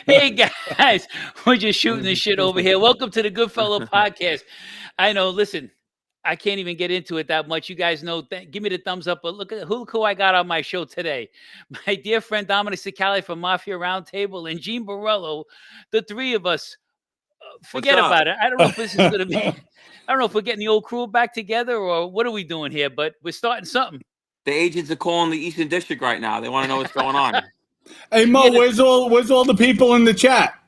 Hey guys, we're just shooting the shit over here. Welcome to the Goodfellow Podcast. I know, listen, I can't even get into it that much. You guys know, give me the thumbs up. But look who I got on my show today. My dear friend Dominick Cicale from Mafia Roundtable and Gene Borrello, the three of us. What's Forget up? about it. I don't know if this is going to be, I don't know if we're getting the old crew back together or what are we doing here, but we're starting something. The agents are calling the Eastern District right now. They want to know what's going on. Hey Mo, where's all the people in the chat?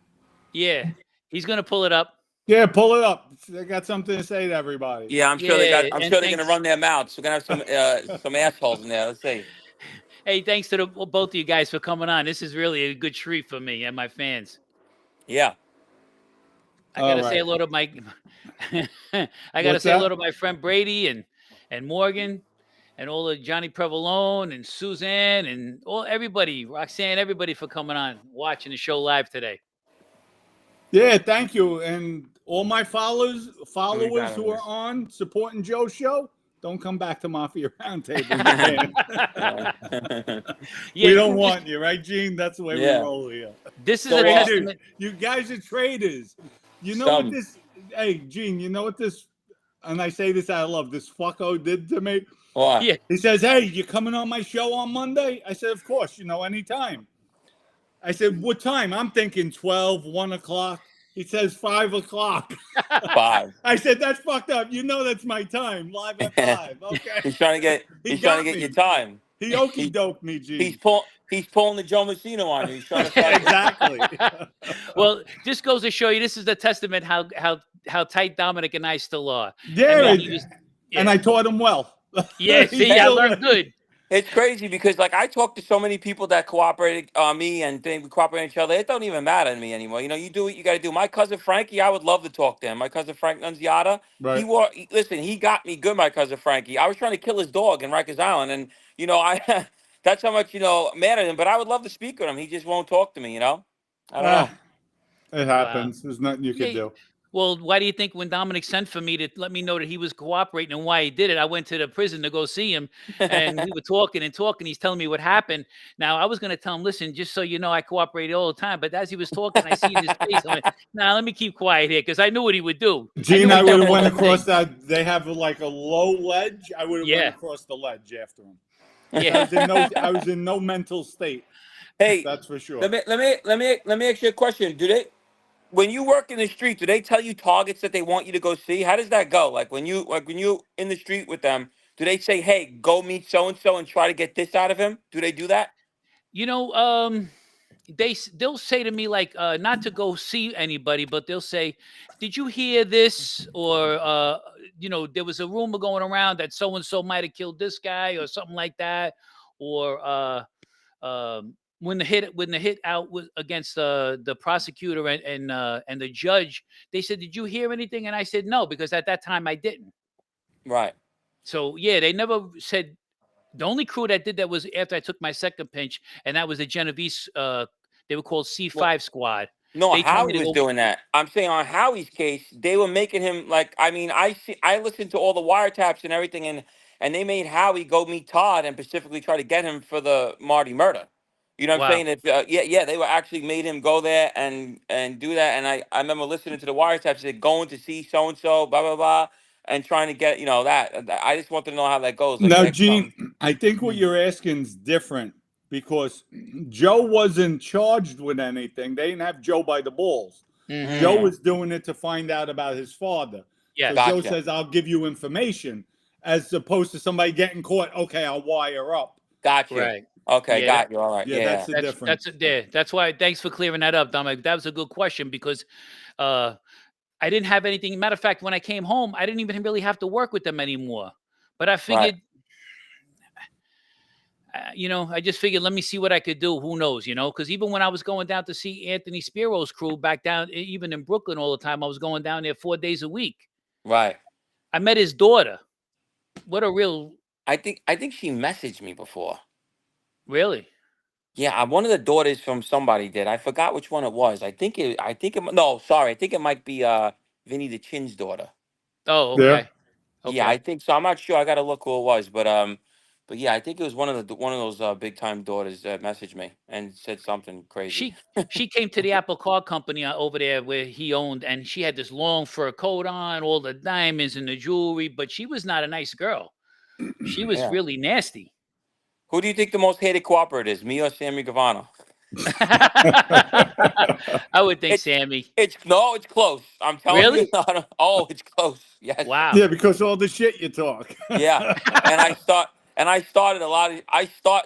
Yeah, he's going to pull it up. Yeah, pull it up. They got something to say to everybody. Yeah, I'm sure they're going to run their mouths. We're going to have some assholes in there. Let's see. Hey, thanks to both of you guys for coming on. This is really a good treat for me and my fans. Yeah. I gotta say hello to my hello to my friend Brady and Morgan and all of Johnny Prevalone and Suzanne and everybody, Roxanne, everybody for coming on, watching the show live today. Yeah, thank you. And all my followers who are on supporting Joe's show, don't come back to Mafia Roundtable. We don't want you, right, Gene? That's the way we roll here. This is a testament. You guys are traitors. You know what this? Hey, Gene, you know what this? And I say this out of love. This fucko did to me. What? Yeah. He says, "Hey, you coming on my show on Monday?" I said, "Of course. Anytime." I said, "What time?" I'm thinking 12, 1 o'clock. He says 5 o'clock. 5. I said, "That's fucked up. That's my time. Live at 5." Okay. He's trying to get your time. He okey doked me, Gene. He's pulling the Joe Messino on you. He's trying to fight exactly. Well, this goes to show you this is the testament how tight Dominic and I still are. Yeah, and I taught him well. Yeah, see, I learned good. It's crazy because, I talk to so many people that cooperated me and we cooperate each other. It don't even matter to me anymore. You do what you got to do. My cousin Frankie, I would love to talk to him. My cousin Frank Nunziata, right. He got me good, my cousin Frankie. I was trying to kill his dog in Rikers Island, and, I that's how much, mad at him. But I would love to speak with him. He just won't talk to me, I don't know. It happens. Wow. There's nothing you can do. Well, why do you think when Dominic sent for me to let me know that he was cooperating and why he did it, I went to the prison to go see him, and we were talking. He's telling me what happened. Now, I was going to tell him, listen, just so you know, I cooperated all the time. But as he was talking, I see his face. I'm like, nah, let me keep quiet here because I knew what he would do. Gene, I would have went across that. They have a low ledge. I would have went across the ledge after him. Yeah, I was in no mental state. Hey, that's for sure. Let me ask you a question. When you work in the street, do they tell you targets that they want you to go see? How does that go? When you in the street with them, do they say, "Hey, go meet so and so and try to get this out of him"? Do they do that? They'll say to me not to go see anybody, but they'll say, "Did you hear this?" Or there was a rumor going around that so and so might have killed this guy or something like that, or when the hit out was against the prosecutor and the judge, they said, "Did you hear anything?" And I said, "No," because at that time I didn't. Right. So they never said. The only crew that did that was after I took my second pinch, and that was the Genovese. They were called C5 Squad. No, Howie was doing that. I'm saying on Howie's case, they were making him I listened to all the wiretaps and everything, and they made Howie go meet Todd and specifically try to get him for the Marty murder. You know what I'm saying? They were actually made him go there and do that. And I remember listening to the wiretaps, said going to see so and so, blah blah blah, and trying to get that. I just want to know how that goes. Now, Gene, I think what you're asking is different because Joe wasn't charged with anything. They didn't have Joe by the balls. Mm-hmm. Joe was doing it to find out about his father. Yeah, so Joe says, "I'll give you information," as opposed to somebody getting caught. Okay, I'll wire up. Gotcha. Right. Okay, got you. All right. Yeah, that's the difference. That's why. Thanks for clearing that up, Dominic. That was a good question because I didn't have anything. Matter of fact, when I came home, I didn't even really have to work with them anymore. But I figured, I just figured, let me see what I could do. Who knows, because even when I was going down to see Anthony Spiro's crew back down, even in Brooklyn all the time, I was going down there 4 days a week. Right. I met his daughter. What a real. I think she messaged me before. Really? Yeah, one of the daughters from somebody did. I forgot which one it was. I think it might be Vinnie the Chin's daughter. Oh, okay. Yeah. Okay. Yeah, I think so. I'm not sure. I got to look who it was, but But yeah, I think it was one of those big time daughters that messaged me and said something crazy. She came to the Apple Car Company over there where he owned, and she had this long fur coat on, all the diamonds and the jewelry, but she was not a nice girl. She was Yeah. really nasty. Who do you think the most hated cooperator is, me or Sammy Gavano? I would think Sammy. It's close. I'm telling Really? you. Oh, it's close. Yes. Wow. Yeah, because all the shit you talk. Yeah. And I started a lot of.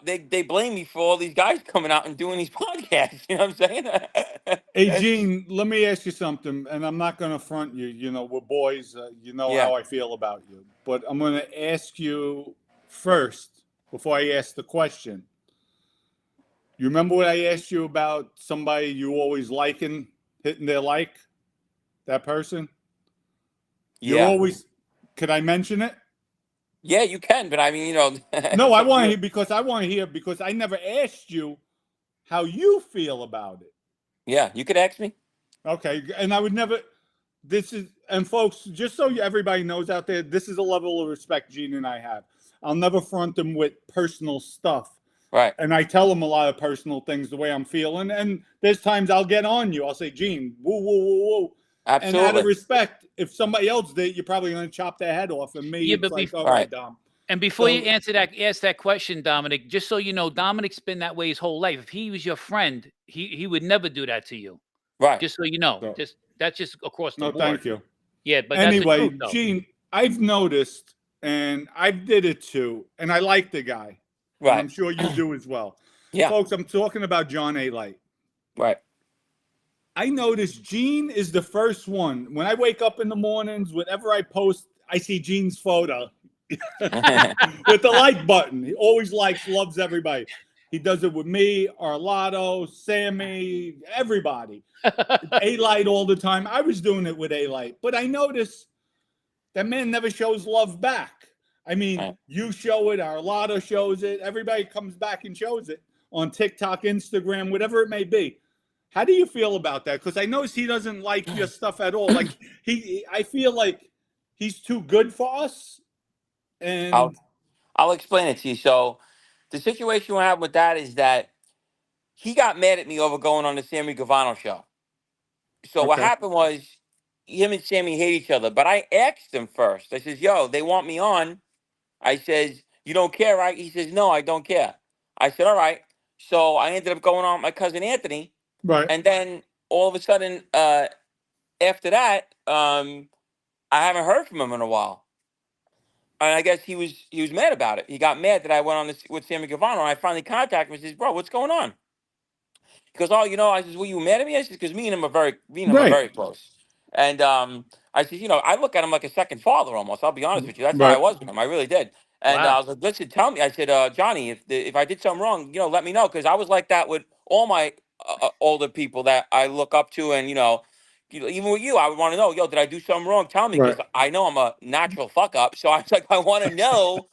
They blame me for all these guys coming out and doing these podcasts. You know what I'm saying? Hey, Gene, let me ask you something, and I'm not going to front you. You know, we're boys. You know Yeah. how I feel about you. But I'm going to ask you first, before I ask the question. You remember what I asked you about somebody you always hitting their like? That person? You Yeah. always... Could I mention it? Yeah, you can, but I mean, you know. No, I want to hear, because I never asked you how you feel about it. Yeah, you could ask me. Okay, and I would never... And folks, just so everybody knows out there, this is a level of respect Gene and I have. I'll never front them with personal stuff. Right. And I tell them a lot of personal things, the way I'm feeling. And there's times I'll get on you. I'll say, Gene, woo, woo, woo, woo. Absolutely. And out of respect, if somebody else did, you're probably going to chop their head off. And me, Yeah, it's but like, all right. right, Dom. And before So- you ask that question, Dominic, just so you know, Dominic's been that way his whole life. If he was your friend, he would never do that to you. Right. Just so you know. So- That's just across the No, board. thank you. Yeah, but Anyway, that's the truth, though. Gene, I've noticed, and I did it too, and I like the guy. And Right. I'm sure you do as well. Yeah. Folks, I'm talking about John Alite. Right. I noticed Gene is the first one. When I wake up in the mornings, whatever I post, I see Gene's photo with the like button. He always likes, loves everybody. He does it with me, Arlotto, Sammy, everybody. Alite all the time. I was doing it with Alite, but I noticed that man never shows love back. I mean, Right. you show it, Arlotto shows it, everybody comes back and shows it on TikTok, Instagram, whatever it may be. How do you feel about that? Because I notice he doesn't like your stuff at all. Like I feel like he's too good for us. And I'll explain it to you. So the situation we have with that is that he got mad at me over going on the Sammy Gavano show. So what Okay. happened was him and Sammy hate each other. But I asked him first. I says, yo, they want me on. I says, you don't care, right? He says, no, I don't care. I said, all right. So I ended up going on with my cousin Anthony. right. And then all of a sudden, after that, I haven't heard from him in a while. And I guess he was mad about it. He got mad that I went on this with Sammy Gavano. And I finally contacted him and says, bro, what's going on? He goes, oh, you know, I says, were you mad at me? I said, because me and him are very close. And I said, you know, I look at him like a second father almost. I'll be honest with you. That's how I Right. was with him. I really did. And Wow. I was like, listen, tell me. I said, Johnny, if I did something wrong, you know, let me know. Because I was like that with all my older people that I look up to. And, you know, even with you, I would want to know, yo, did I do something wrong? Tell me. Because Right. I know I'm a natural fuck up. So I was like, I want to know.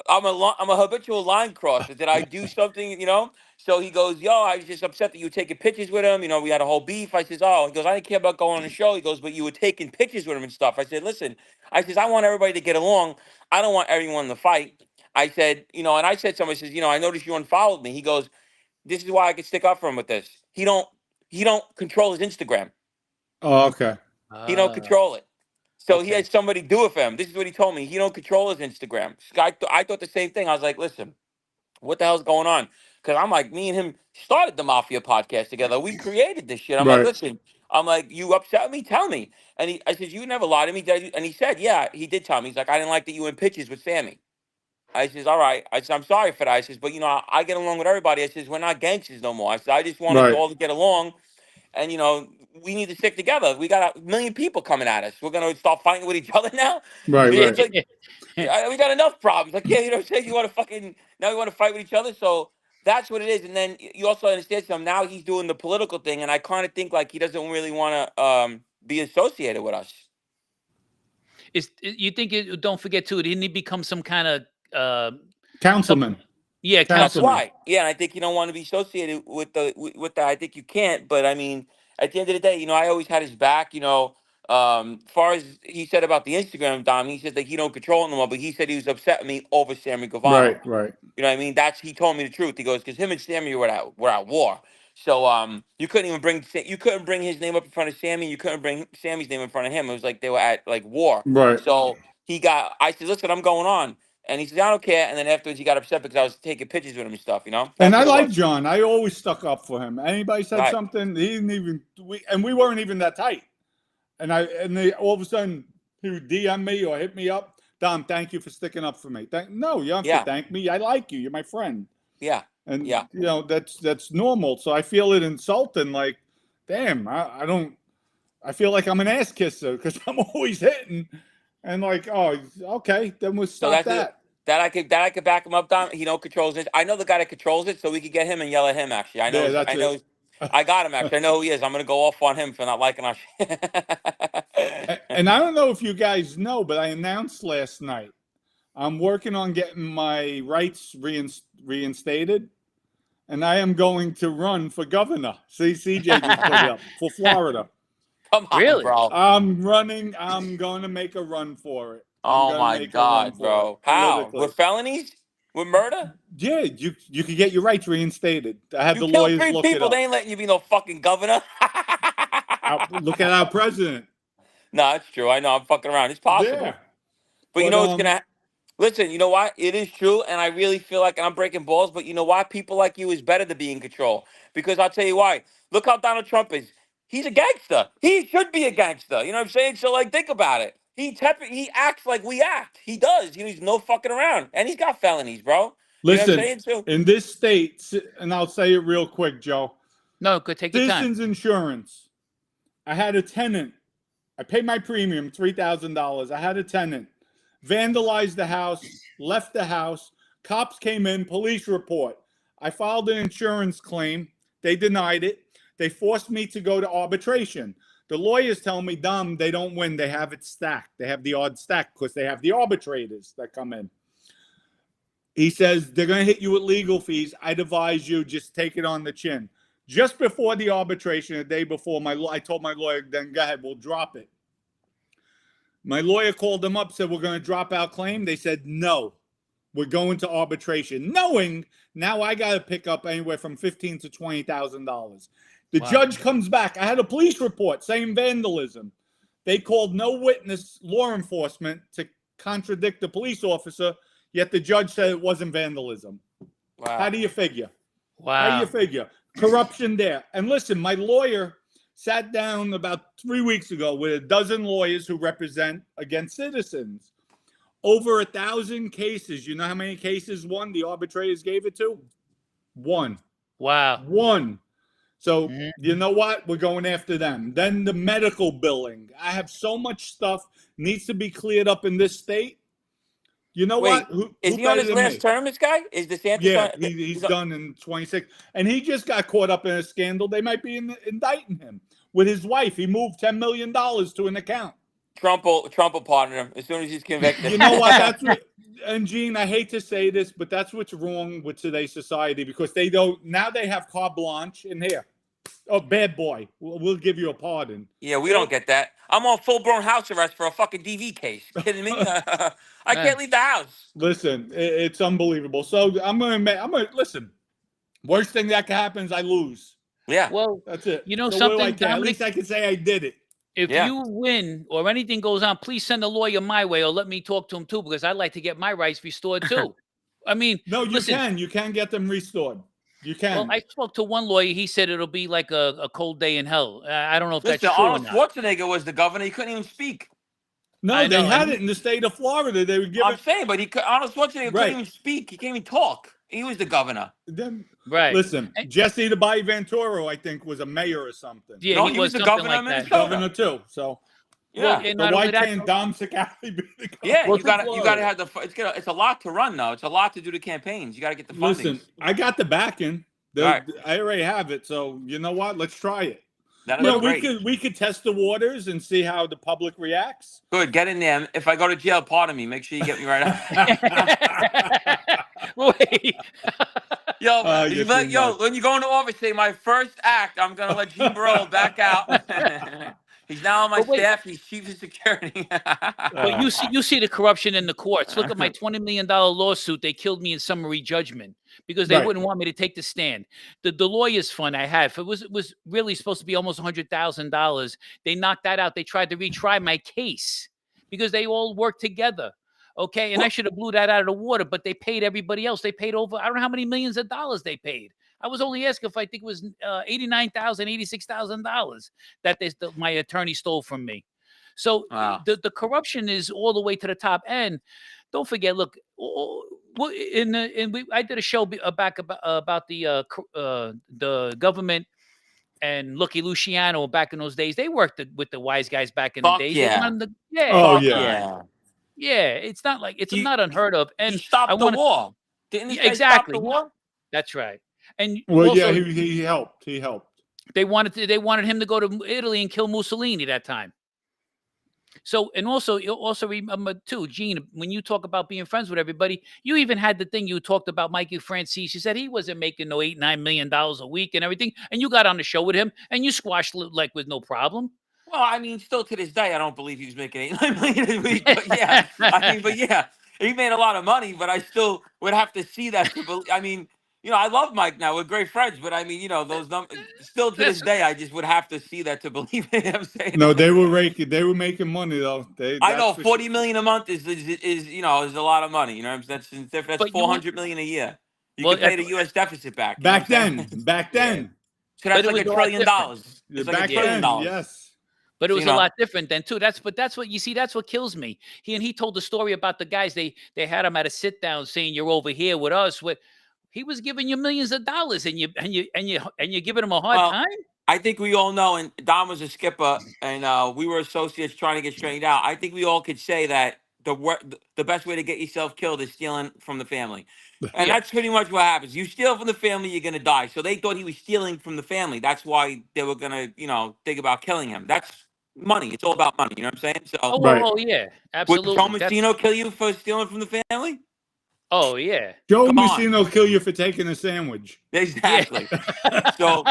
I'm a habitual line crosser. Did I do something, you know? So he goes, yo, I was just upset that you were taking pictures with him. You know, we had a whole beef. I says, oh, he goes, I didn't care about going on the show. He goes, but you were taking pictures with him and stuff. I said, listen, I says, I want everybody to get along. I don't want everyone to fight. I said, you know, and I said somebody says, you know, I noticed you unfollowed me. He goes, this is why I could stick up for him with this. He don't control his Instagram. Oh, okay. He don't control it. So he okay. had somebody do it for him. This is what he told me. He don't control his Instagram. I thought the same thing. I was like, listen, what the hell's going on? Because I'm like, me and him started the Mafia podcast together. We created this shit. I'm Right. like, listen, I'm like, you upset me? Tell me. And I said, you never lied to me. And he said, yeah, he did tell me. He's like, I didn't like that you were in pictures with Sammy. I says, all right. I said, I'm sorry for that. I says, but, you know, I get along with everybody. I says, we're not gangsters no more. I said, I just want us Right. all to get along. And, you know, we need to stick together. We got a million people coming at us. We're going to start fighting with each other now. Right. It's Right. like, we got enough problems. Like, yeah, you know what I'm saying? You want to now we want to fight with each other. So that's what it is. And then you also understand something. Now he's doing the political thing. And I kind of think like he doesn't really want to be associated with us. You think don't forget too, didn't he become some kind of Councilman. yeah, That's Councilman. why. Yeah, and I think you don't want to be associated with that. I think you can't. But I mean, at the end of the day, you know, I always had his back. You know, far as he said about the Instagram, Dom, he said that he don't control it no more, but he said he was upset with me over Sammy Guevara. Right. You know what I mean? He told me the truth. He goes, because him and Sammy were at war. So you couldn't bring his name up in front of Sammy. You couldn't bring Sammy's name in front of him. It was like they were at like war. Right. So I said, listen, I'm going on. And he said, I don't care. And then afterwards he got upset because I was taking pictures with him and stuff, you know? And I like John. I always stuck up for him. Anybody said Right. something, he didn't even, we weren't even that tight. And they all of a sudden, he would DM me or hit me up. Dom, thank you for sticking up for me. No, you don't have to thank me. I like you. You're my friend. Yeah. And, you know, that's normal. So I feel it insulting. Like, damn, I feel like I'm an ass kisser because I'm always hitting. And like, oh, okay, then we'll stop that. That I could back him up, Dom. He controls it. I know the guy that controls it, so we could get him and yell at him. Actually, I know. Yeah, I know. I got him. Actually, I know who he is. I'm gonna go off on him for not liking our shit. And I don't know if you guys know, but I announced last night I'm working on getting my rights reinstated, and I am going to run for governor. See, CJ just put it up for Florida. Come on, Really? bro. I'm running. I'm going to make a run for it. Oh my God, bro! How? With felonies? With murder? Yeah, you could get your rights reinstated. I had the killed lawyers 3 look it people. up. They ain't letting you be no fucking governor. Look at our president. No, it's true. I know. I'm fucking around. It's possible. Yeah. But you know what's gonna listen, you know what? It is true, and I really feel like I'm breaking balls, but you know why? People like you is better to be in control. Because I'll tell you why. Look how Donald Trump is. He's a gangster. He should be a gangster. You know what I'm saying? So like think about it. He acts like we act. He does. He's no fucking around. And he's got felonies, bro. Listen, you know what I'm saying? In this state, and I'll say it real quick, Joe. No, go take your time. Citizens Insurance. I had a tenant. I paid my premium, $3,000. I had a tenant. Vandalized the house, left the house. Cops came in, police report. I filed an insurance claim. They denied it. They forced me to go to arbitration. The lawyers tell me, Dom, they don't win. They have it stacked. They have the odds stacked because they have the arbitrators that come in. He says, they're going to hit you with legal fees. I'd advise you just take it on the chin. Just before the arbitration, the day before, I told my lawyer, then go ahead, we'll drop it. My lawyer called them up, said, we're going to drop our claim. They said, no, we're going to arbitration. Knowing now I got to pick up anywhere from $15,000 to $20,000. The judge comes back. I had a police report saying vandalism. They called no witness, law enforcement, to contradict the police officer, yet the judge said it wasn't vandalism. Wow. How do you figure? Wow. How do you figure? Corruption there. And listen, my lawyer sat down about 3 weeks ago with a dozen lawyers who represent against citizens. Over 1,000 cases. You know how many cases the arbitrators gave it to? 1. Wow. 1. So, you know what? We're going after them. Then the medical billing. I have so much stuff needs to be cleared up in this state. You know what? Is he on his last term, this guy? Is DeSantis? Yeah, he's done in 26. And he just got caught up in a scandal. They might be indicting him with his wife. He moved $10 million to an account. Trump will pardon him as soon as he's convicted. You know what? That's what, and Gene, I hate to say this, but that's what's wrong with today's society because they don't. Now they have carte blanche in here. Oh, bad boy. We'll give you a pardon. Yeah, we don't get that. I'm on full-blown house arrest for a fucking DV case. You kidding me? I can't leave the house. Listen, it's unbelievable. So I'm gonna listen. Worst thing that can happen is I lose. Yeah. Well, that's it. You know so something? At least I can say I did it. If you win or anything goes on, please send a lawyer my way or let me talk to him too because I'd like to get my rights restored too. I mean, no, you can. You can get them restored. You can. Well, I spoke to one lawyer. He said it'll be like a cold day in hell. I don't know if that's true Arnold or not. Schwarzenegger was the governor. He couldn't even speak. No, they had it in the state of Florida. They would give I'm saying, but Arnold Schwarzenegger couldn't even speak. He can't even talk. He was the governor. Right. Listen, Jesse the Bobby Venturo, I think, was a mayor or something. Yeah, no, he was the governor of Minnesota. Governor too. So. Yeah, so why can't Dom Cicale be the governor? Yeah, you gotta have the. It's a lot to run though. It's a lot to do the campaigns. You gotta get the funding. Listen, I got the backing. I already have it. So you know what? Let's try it. We could test the waters and see how the public reacts. Good, get in there. If I go to jail, pardon me. Make sure you get me right out. Wait. Yo, when you go into office, say my first act, I'm gonna let Gene Borrello back out. He's now on my But wait. staff. He's chief of security. But you see the corruption in the courts. Look at my $20 million lawsuit. They killed me in summary judgment because they wouldn't want me to take the stand. The lawyer's fund I had, it was really supposed to be almost $100,000. They knocked that out. They tried to retry my case because they all worked together. Okay, and I should have blew that out of the water, but they paid everybody else. They paid over, I don't know how many millions of dollars they paid. I was only asking if I think it was $89,000, $86,000 that my attorney stole from me. So the corruption is all the way to the top end. Don't forget, look, I did a show back about the government and Lucky Luciano back in those days. They worked with the wise guys back in the days. Yeah, it's not like it's not unheard of. And he stopped the war. Didn't he exactly stop the war? That's right. And also, he helped. He helped. They wanted him to go to Italy and kill Mussolini that time. So, and also, you also remember too, Gene, when you talk about being friends with everybody, you even had the thing you talked about Mikey Francis. You said he wasn't making no $8-9 million a week and everything, and you got on the show with him and you squashed like with no problem. Well, I mean, still to this day, I don't believe he was making $8-9 million a week. But yeah, he made a lot of money, but I still would have to see that. I mean, I love Mike now. We're great friends, but I mean, those numbers. Still to this day, I just would have to see that to believe it. I'm saying. No, they were making money though. I know $40 million a month is a lot of money. You know, that's $400 million a year. You can pay the U.S. deficit back. Back then. So that's like $1 trillion. It's like $1 trillion. Yes. But it was a lot different then too. That's what you see. That's what kills me. He told the story about the guys. They had him at a sit down saying, "You're over here with us." He was giving you millions of dollars, and you're giving him a hard time. I think we all know, and Dom was a skipper, and we were associates trying to get straightened out. I think we all could say that the best way to get yourself killed is stealing from the family, and that's pretty much what happens. You steal from the family, you're gonna die. So they thought he was stealing from the family. That's why they were gonna, think about killing him. That's money. It's all about money. You know what I'm saying? So, oh yeah, absolutely. Would Joe Messino kill you for stealing from the family? Oh yeah, Joe Messino kill you for taking a sandwich. Exactly. So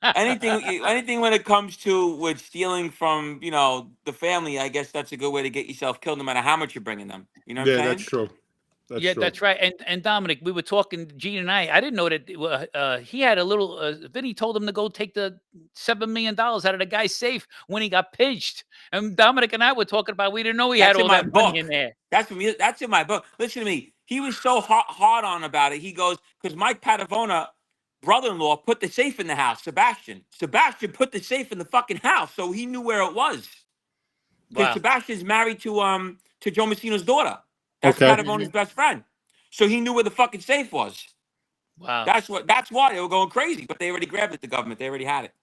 anything when it comes to with stealing from the family, I guess that's a good way to get yourself killed, no matter how much you're bringing them. You know what I'm saying? That's true. That's right. And Dominic, we were talking, Gene and I didn't know that he had a little, Vinnie told him to go take the $7 million out of the guy's safe when he got pinched. And Dominic and I were talking about, we didn't know he had all that money in there. That's in my book. Listen to me. He was so hard on about it. He goes, because Mike Patavona, brother-in-law, put the safe in the house, Sebastian. Sebastian put the safe in the fucking house, so he knew where it was. Because Sebastian's married to Joe Messino's daughter. That's Patavona's best friend. So he knew where the fucking safe was. Wow. That's why they were going crazy. But they already grabbed it, the government. They already had it.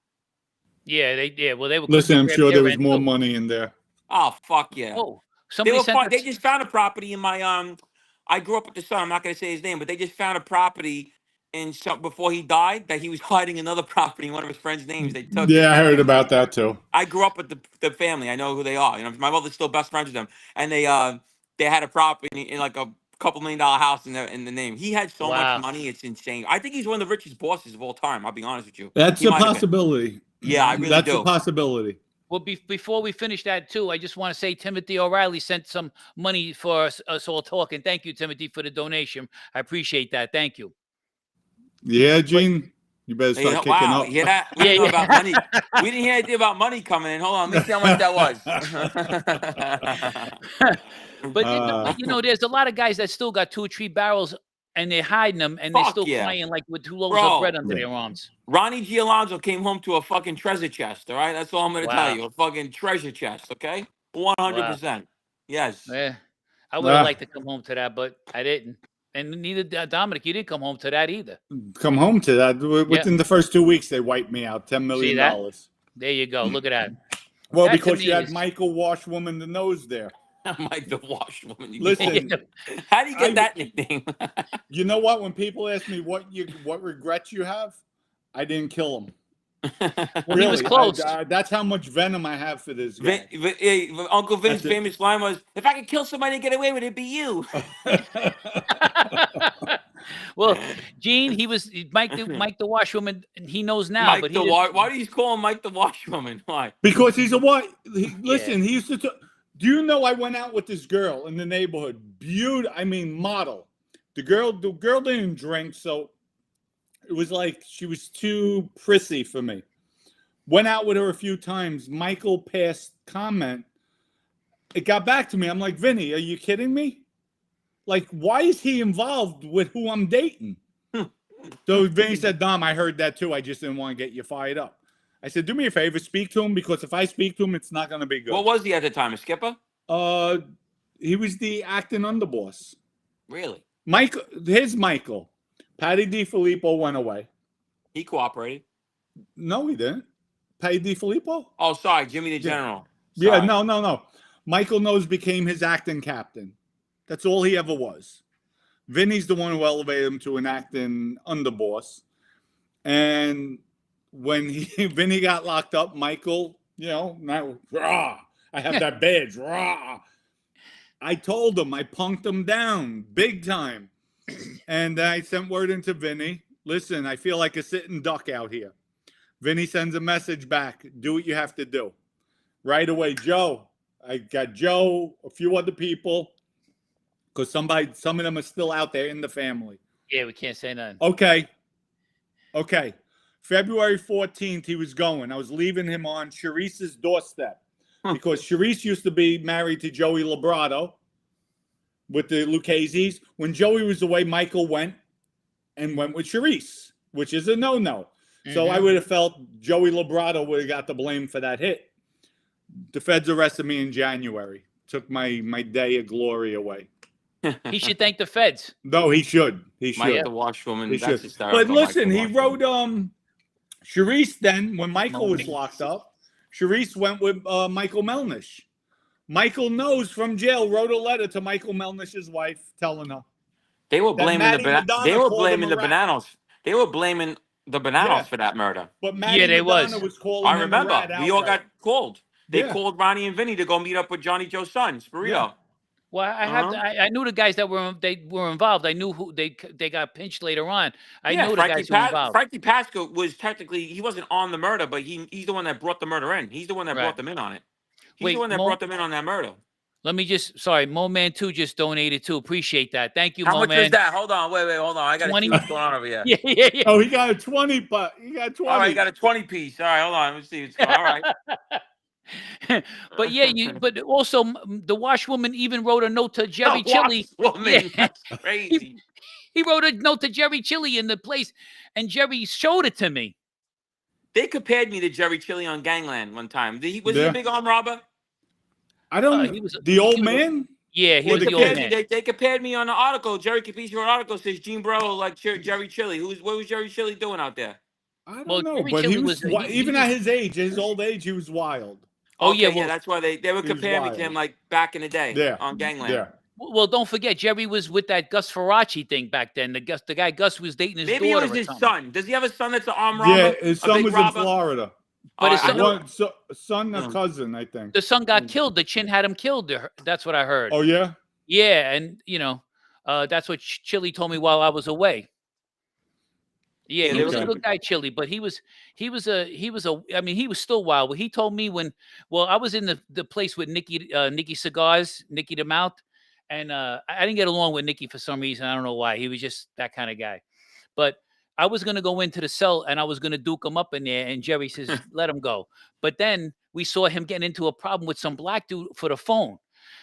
Yeah, well, they were. Listen, I'm sure there was more money in there. Oh, fuck yeah. Oh, they just found a property in my I grew up with the son. I'm not going to say his name, but they just found a property before he died that he was hiding another property in one of his friends' names. They took. Yeah, I heard about that too. I grew up with the family. I know who they are. My mother's still best friends with them, and they had a property in like a couple $1 million house in the name. He had so much money, it's insane. I think he's one of the richest bosses of all time. I'll be honest with you. That's a possibility. Yeah, I really do. That's a possibility. Well, before we finish that too, I just want to say Timothy O'Reilly sent some money for us all talking. Thank you, Timothy, for the donation. I appreciate that. Thank you. Yeah, Gene, you better start kicking up. You hear that? We didn't know about money. We didn't hear anything about money coming in. Hold on, let me see how much that was. But there's a lot of guys that still got 2 or 3 barrels and they're hiding them and they're still crying like with 2 loaves of bread under their arms. Ronnie G. Alonso came home to a fucking treasure chest, all right? That's all I'm going to tell you. A fucking treasure chest, okay? 100%. Wow. Yes. Yeah. I would have liked to come home to that, but I didn't. And neither Dominic, you didn't come home to that either. Come home to that. Within the first 2 weeks, they wiped me out. $10 million. There you go. Look at that. Well, that because you had Michael Washwoman the Nose there. Mike the Washwoman. Listen, how do you get that nickname? You know what? When people ask me what regrets you have, I didn't kill him. Well, he was close. That's how much venom I have for this guy. Uncle Vin's famous line was, "If I could kill somebody and get away with it, it'd be you." Well, Gene, he was Mike the washwoman. He knows now, Mike but why do you call him Mike the washwoman? Why? Because he's a what? Listen, he used to. Do you know I went out with this girl in the neighborhood? Model. The girl didn't drink, so it was like she was too prissy for me. Went out with her a few times. Michael passed comment. It got back to me. I'm like, Vinnie, are you kidding me? Like, why is he involved with who I'm dating? So Vinnie said, Dom, I heard that too. I just didn't want to get you fired up. I said, do me a favor, speak to him, because if I speak to him, it's not going to be good. What was he at the time, a skipper? He was the acting underboss. Really? Michael. Patty DiFilippo went away. He cooperated. No, he didn't. Patty DiFilippo? Oh, sorry, Jimmy the General. Yeah, no. Michael Knowles became his acting captain. That's all he ever was. Vinny's the one who elevated him to an acting underboss. And when Vinny got locked up, Michael, now, rah, I have that badge, rah. I told him, I punked him down big time. And I sent word into Vinny, listen, I feel like a sitting duck out here. Vinny sends a message back, do what you have to do. Right away, Joe. I got Joe, a few other people, because some of them are still out there in the family. Yeah, we can't say nothing. Okay. February 14th, he was going. I was leaving him on Sharice's doorstep because Sharice used to be married to Joey Labrato with the Lucchese's. When Joey was away, Michael went with Sharice, which is a no-no. Mm-hmm. So I would have felt Joey Labrato would have got the blame for that hit. The feds arrested me in January. Took my day of glory away. He should thank the feds. No, he should. He should. Mike the washwoman. He should. But listen, he wrote Sharice then, when Michael was locked up, Sharice went with Michael Melnish. Michael Knows from jail wrote a letter to Michael Melnish's wife telling her. They were blaming the Bananas. They were blaming the Bananas for that murder. But Maddie was calling I remember. We all got called. They called Ronnie and Vinny to go meet up with Johnny Joe's son, Spirito. Yeah. Well, I knew the guys that were involved. I knew who they got pinched later on. I knew the guys who were involved. Frankie Pasco was he wasn't on the murder, but he's the one that brought the murder in. He's the one that brought them in on it. He's the one that brought them in on that murder. Let me MoeMan 2 just donated too. Appreciate that. Thank you, How MoeMan. much was that? Hold on, wait, hold on. I got to see what's going on over here. Yeah. Oh, he got a 20, but he got 20. All right, he got a 20 piece. All right, hold on. Let's see what's going on. All right. But but also the washwoman even wrote a note to Jerry Chili. That's crazy. He wrote a note to Jerry Chili in the place, and Jerry showed it to me. They compared me to Jerry Chili on Gangland one time. Was he a big arm robber? I don't know. The old man? Yeah, he was the old man. They compared me on the article. Jerry Capiz wrote an article says Gene Borrello like Jerry Chili. What was Jerry Chili doing out there? I don't know, but he was even at his old age, he was wild. Oh, okay, yeah, that's why they were comparing me to him like back in the day on Gangland. Yeah. Well, don't forget, Jerry was with that Gus Faraci thing back then. The guy Gus was dating his daughter. Maybe it was his son. Does he have a son that's an armed robber? Yeah, his son was in Florida. But his son, a cousin, I think. The son got killed. The chin had him killed. That's what I heard. Oh, yeah? Yeah, and, that's what Chili told me while I was away. Yeah, he was a good guy, Chili, but he was still wild. He told me I was in the place with Nicky Cigars, Nicky the Mouth, and I didn't get along with Nicky for some reason. I don't know why. He was just that kind of guy. But I was going to go into the cell and I was going to duke him up in there, and Jerry says, let him go. But then we saw him getting into a problem with some black dude for the phone.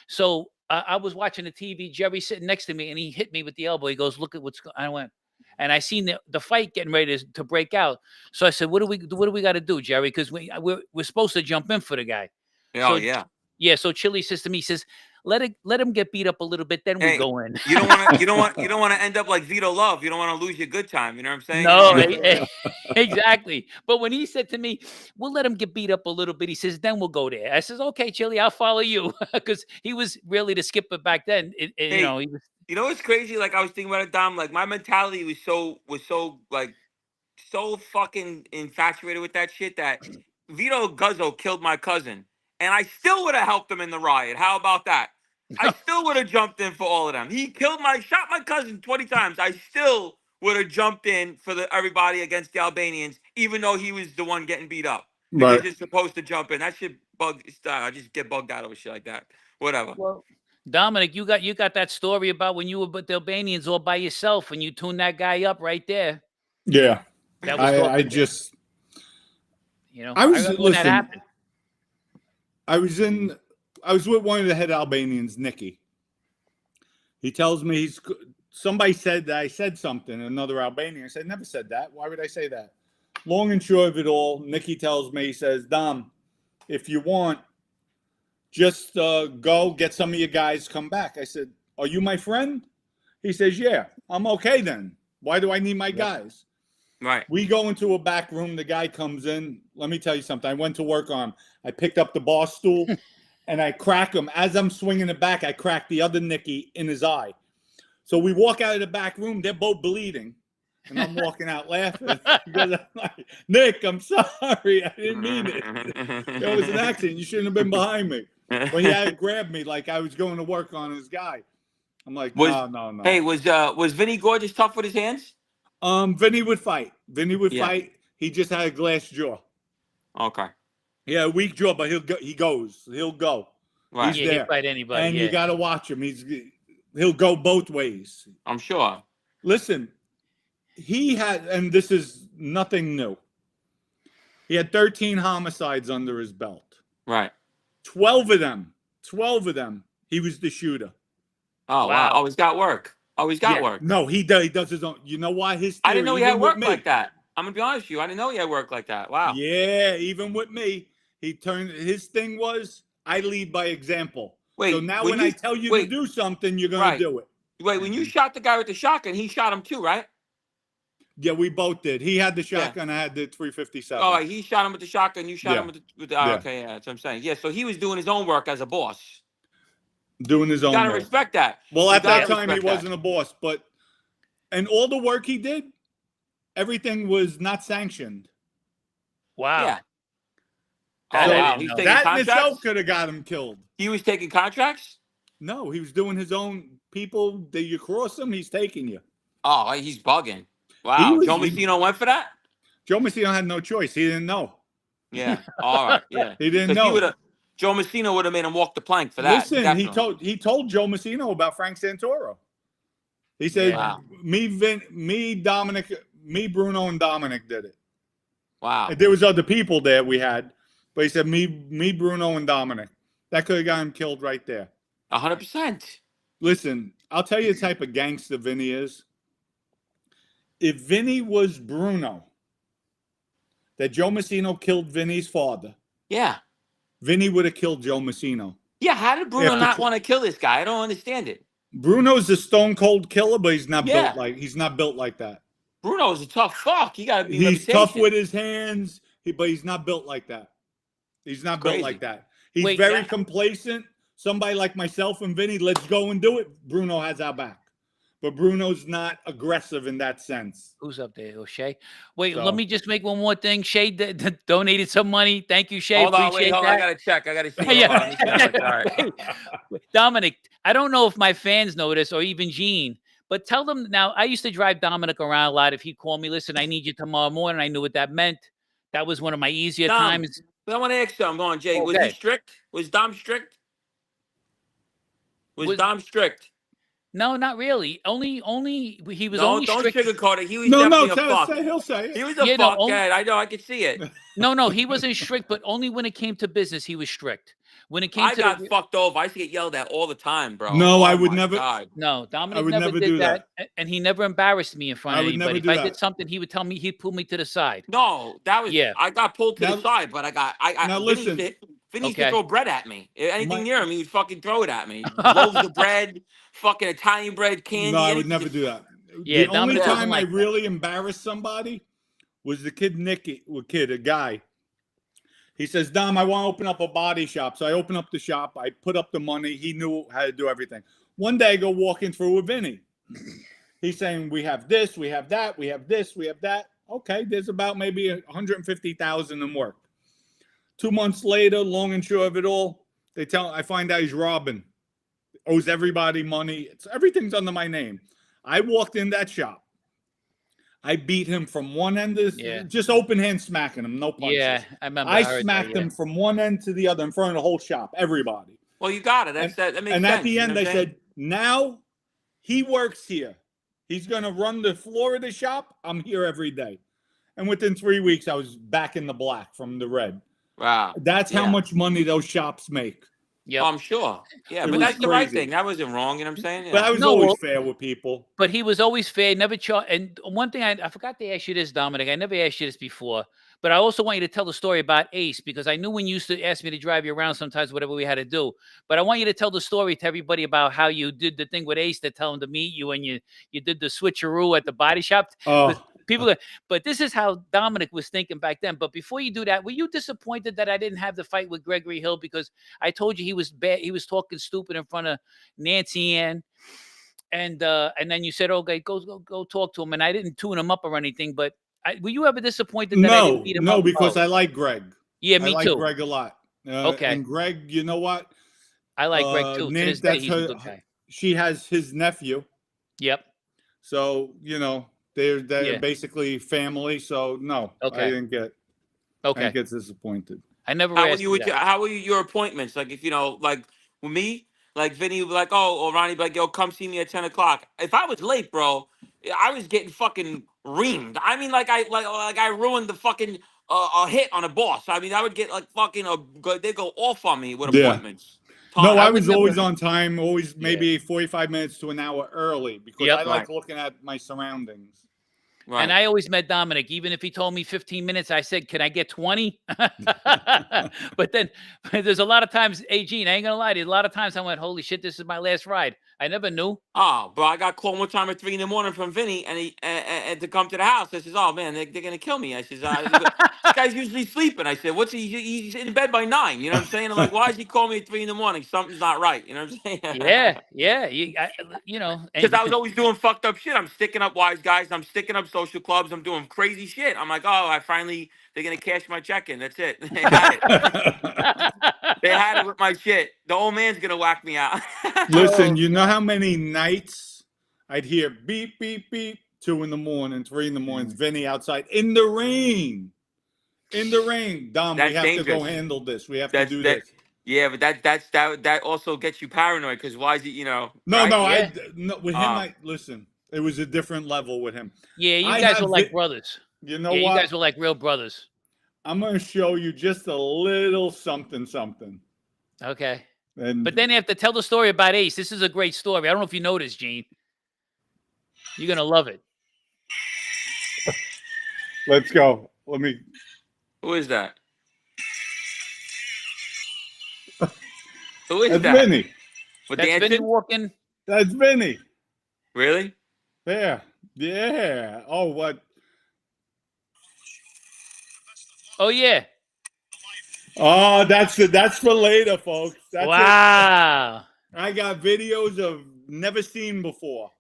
So I was watching the TV, Jerry sitting next to me, and he hit me with the elbow. He goes, look at what's going on. I went, and I seen the fight getting ready to break out. So I said, what do we got to do, Jerry? Because we're supposed to jump in for the guy. Oh, yeah. Yeah. So Chili says to me, he says, let him get beat up a little bit, then we go in. You don't want to end up like Vito Love. You don't want to lose your good time. You know what I'm saying? No, exactly. But when he said to me, we'll let him get beat up a little bit, he says, then we'll go there. I says, okay, Chili, I'll follow you, because he was really the skipper back then. He was. You know what's crazy? Like I was thinking about it, Dom. Like my mentality was so like so fucking infatuated with that shit that Vito Guzzo killed my cousin, and I still would have helped him in the riot. How about that? I still would have jumped in for all of them. He shot my cousin 20 times. I still would have jumped in for everybody against the Albanians, even though he was the one getting beat up. Because you're supposed to jump in. That shit I just get bugged out over shit like that. Whatever. Well, Dominic, you got that story about when you were with the Albanians all by yourself and you tuned that guy up right there. Yeah. That was I just, you know, I was when that happened. I was with one of the head Albanians, Nicky. He tells me somebody said that I said something, another Albanian. I said, never said that. Why would I say that? Long and short of it all, Nicky tells me, he says, Dom, if you want, just go get some of your guys, come back. I said, are you my friend? He says, yeah, I'm okay then. Why do I need my guys? Right. We go into a back room. The guy comes in. Let me tell you something. I went to work on him. I picked up the bar stool and I crack him. As I'm swinging it back, I crack the other Nicky in his eye. So we walk out of the back room. They're both bleeding. And I'm walking out laughing. Because I'm like, Nick, I'm sorry. I didn't mean it. It was an accident. You shouldn't have been behind me. But he had to grab me like I was going to work on his guy. I'm like, no. Hey, was Vinnie Gorgeous tough with his hands? Vinnie would fight. Fight. He just had a glass jaw. Okay. Yeah, weak jaw, but he goes. He'll go. Right. He's there. He'll fight anybody. And you got to watch him. He'll go both ways. I'm sure. Listen, he had, and this is nothing new. He had 13 homicides under his belt. Right. 12 of them, he was the shooter. Oh, wow. Oh, he's got work. Work. No, he does his own. You know why? I didn't know he had work like that. I'm going to be honest with you. I didn't know he had work like that. Wow. Yeah, even with me, his thing was, I lead by example. Wait, so now when I tell you to do something, you're going to do it. Wait, when you shot the guy with the shotgun, he shot him too, right? Yeah, we both did. He had the shotgun. I had the 357. Oh, he shot him with the shotgun. You shot him with the okay, yeah, that's what I'm saying. Yeah, so he was doing his own work as a boss. Doing his own work. You gotta respect that. Well, at that time, he wasn't a boss, and all the work he did, everything was not sanctioned. Wow. Yeah. That in itself could have got him killed. He was taking contracts? No, he was doing his own people. That you cross him, he's taking you. Oh, he's bugging. Wow. Joe Messino went for that? Joe Messino had no choice. He didn't know. Yeah. All right. Yeah. He didn't know. Joe Messino would have made him walk the plank for that. Listen, definitely. he told Joe Messino about Frank Santoro. He said, me, Dominic, me, Bruno, and Dominic did it. Wow. There was other people there we had, but he said, me, Bruno, and Dominic. That could have got him killed right there. 100%. Listen, I'll tell you the type of gangster Vinnie is. If Vinnie was Bruno, that Joe Messino killed Vinnie's father. Yeah. Vinnie would have killed Joe Messino. Yeah, how did Bruno not want to kill this guy? I don't understand it. Bruno's a stone cold killer, but he's not built like that. Bruno's a tough fuck. You gotta be. He's tough with his hands, but he's not built like that. He's not built like that. He's very complacent. Somebody like myself and Vinnie, let's go and do it. Bruno has our back. But Bruno's not aggressive in that sense. Who's up there? Oh, Shay. Wait, let me just make one more thing. Shay donated some money. Thank you, Shay. Hold on, I got to check. I got to see. Yeah. Dominic, I don't know if my fans know this or even Gene, but tell them now, I used to drive Dominic around a lot. If he'd call me, listen, I need you tomorrow morning. I knew what that meant. That was one of my easier times. But I want to ask you, I'm going, Jay, was he strict? Was Dom strict? Was Dom strict? No, not really. Only he was only strict. Don't sugarcoat it. He was definitely a fuck. He'll say it. He was a fuckhead. I know. I could see it. No, he wasn't strict, but only when it came to business, he was strict. When it came I got fucked over. I used to get yelled at all the time, bro. No, I would never. God. No, Dominic never did that, and he never embarrassed me in front of anybody. If I did something, he would tell me. He'd pull me to the side. No, that was. I got pulled to the side, but now listen. Vinny used to throw bread at me. Anything near him, he would fucking throw it at me. Loaves of bread, fucking Italian bread, candy. No, I would never do that. Yeah, the only time I really embarrassed somebody was the kid a guy. He says, Dom, I want to open up a body shop. So I open up the shop. I put up the money. He knew how to do everything. One day I go walking through with Vinny. He's saying, we have this, we have that, we have this, we have that. Okay, there's about maybe 150,000 in work. 2 months later, long and short of it all, I find out he's robbing. Owes everybody money. Everything's under my name. I walked in that shop. I beat him from one end to just open hand smacking him, no punches. Yeah, I remember. I smacked him from one end to the other in front of the whole shop, everybody. Well, you got it. That makes sense. And at the end, I said, now he works here. He's going to run the floor of the shop. I'm here every day. And within 3 weeks, I was back in the black from the red. Wow. That's how much money those shops make. Yeah, I'm sure. Yeah, but that's the right thing. That wasn't wrong. You know what I'm saying? Yeah. But I was always fair with people. But he was always fair. Never charged. And one thing I forgot to ask you this, Dominic. I never asked you this before. But I also want you to tell the story about Ace, because I knew when you used to ask me to drive you around sometimes, whatever we had to do. But I want you to tell the story to everybody about how you did the thing with Ace to tell him to meet you, and you did the switcheroo at the body shop. But this is how Dominic was thinking back then. But before you do that, were you disappointed that I didn't have the fight with Gregory Hill? Because I told you he was bad. He was talking stupid in front of Nancy Ann. And then you said, okay, go talk to him. And I didn't tune him up or anything, but were you ever disappointed that I didn't beat him up? No, because I like Greg. Yeah, me too. I like Greg a lot. Okay. And Greg, you know what? I like Greg too. To this day, he's a good guy. She has his nephew. Yep. So, they're basically family. So, no, I didn't get disappointed. I never How were your appointments? Like, if, like with me, like Vinnie would be like, or Ronnie would be like, yo, come see me at 10 o'clock. If I was late, bro, I was getting fucking reamed. I mean, like I ruined the fucking a hit on a boss. I mean, I would get like fucking they go off on me with appointments. No, I was always on time, always maybe 45 minutes to an hour early, because I like looking at my surroundings. Right. And I always met Dominic. Even if he told me 15 minutes, I said, can I get 20? But then there's a lot of times, hey, Gene, I ain't going to lie to you. A lot of times I went, holy shit, this is my last ride. I never knew. Oh, bro, I got called one time at 3 a.m. from Vinnie and to come to the house. I says, oh, man, they're going to kill me. I says, this guy's usually sleeping. I said, he's in bed by 9. You know what I'm saying? I'm like, why is he calling me at 3 a.m? Something's not right. You know what I'm saying? Yeah. Because I was always doing fucked up shit. I'm sticking up wise guys. I'm sticking up social clubs. I'm doing crazy shit. I'm like, oh, they're going to cash my check in. That's it. They had it. They had it with my shit. The old man's going to whack me out. Listen, you know how many nights I'd hear beep, beep, beep, 2 a.m, 3 a.m, Vinnie outside in the rain. In the rain. Dom, we have to go handle this. We have to do this. Yeah, but that also gets you paranoid, because why is it, No, right? with him, listen, it was a different level with him. Yeah, you guys were like brothers. You know what? You guys were like real brothers. I'm going to show you just a little something. Okay. But then you have to tell the story about Ace. This is a great story. I don't know if you know this, Gene. You're going to love it. Let's go. Who is that? Who is That's that? Vinnie. That's Vinnie walking. That's Vinnie. Really? Yeah. Oh, what? Oh, yeah. Oh, that's for later, folks. Wow. I got videos of never seen before.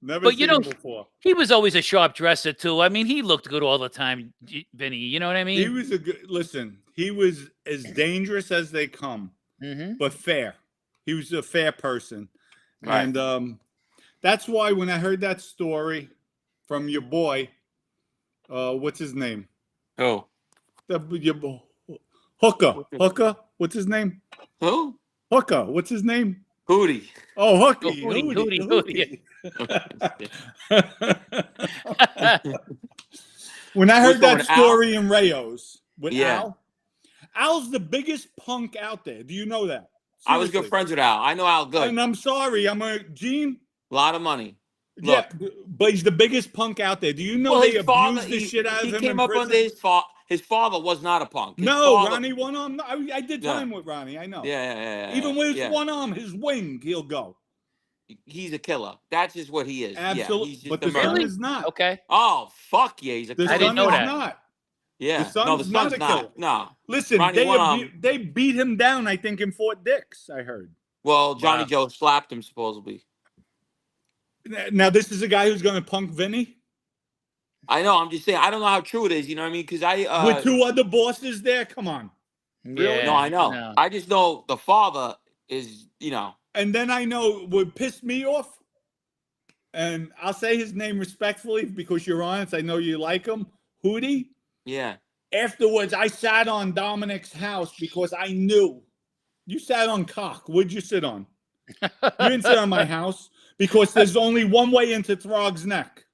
Before. He was always a sharp dresser, too. I mean, he looked good all the time, Vinnie. You know what I mean? He was he was as dangerous as they come, but fair. He was a fair person. Right. And that's why when I heard that story from your boy, what's his name? Oh. Hooker. What's his name? Who? Hooker. What's his name? Hootie. Oh, Hookie. Hootie. When I heard that story in Rayos with Al's the biggest punk out there. Do you know that? Seriously. I was good friends with Al. I know Al good. And I'm sorry. Gene. A lot of money. Look. Yeah, but he's the biggest punk out there. Do you know they abused the shit out of him? He came up under his father. His father was not a punk. Ronnie one arm. I did time with Ronnie. I know. Yeah. Even with his one arm, his wing, he'll go. He's a killer. That's just what he is. Absolutely. Yeah, but the son is not. Okay. Oh, fuck yeah. He's a killer. I didn't know that. Not. Yeah. The son's not a killer. No. Listen, they beat him down, I think, in Fort Dix, I heard. Well, Johnny Joe slapped him, supposedly. Now, this is a guy who's going to punk Vinnie? I know. I'm just saying. I don't know how true it is. You know what I mean? Because With 2 other bosses there, come on. Yeah, no, I know. no. I just know the father is, And then I know what pissed me off, and I'll say his name respectfully because you're honest. I know you like him, Hootie. Yeah. Afterwards, I sat on Dominic's house because I knew. You sat on cock. What'd you sit on? You didn't sit on my house because there's only one way into Throg's neck.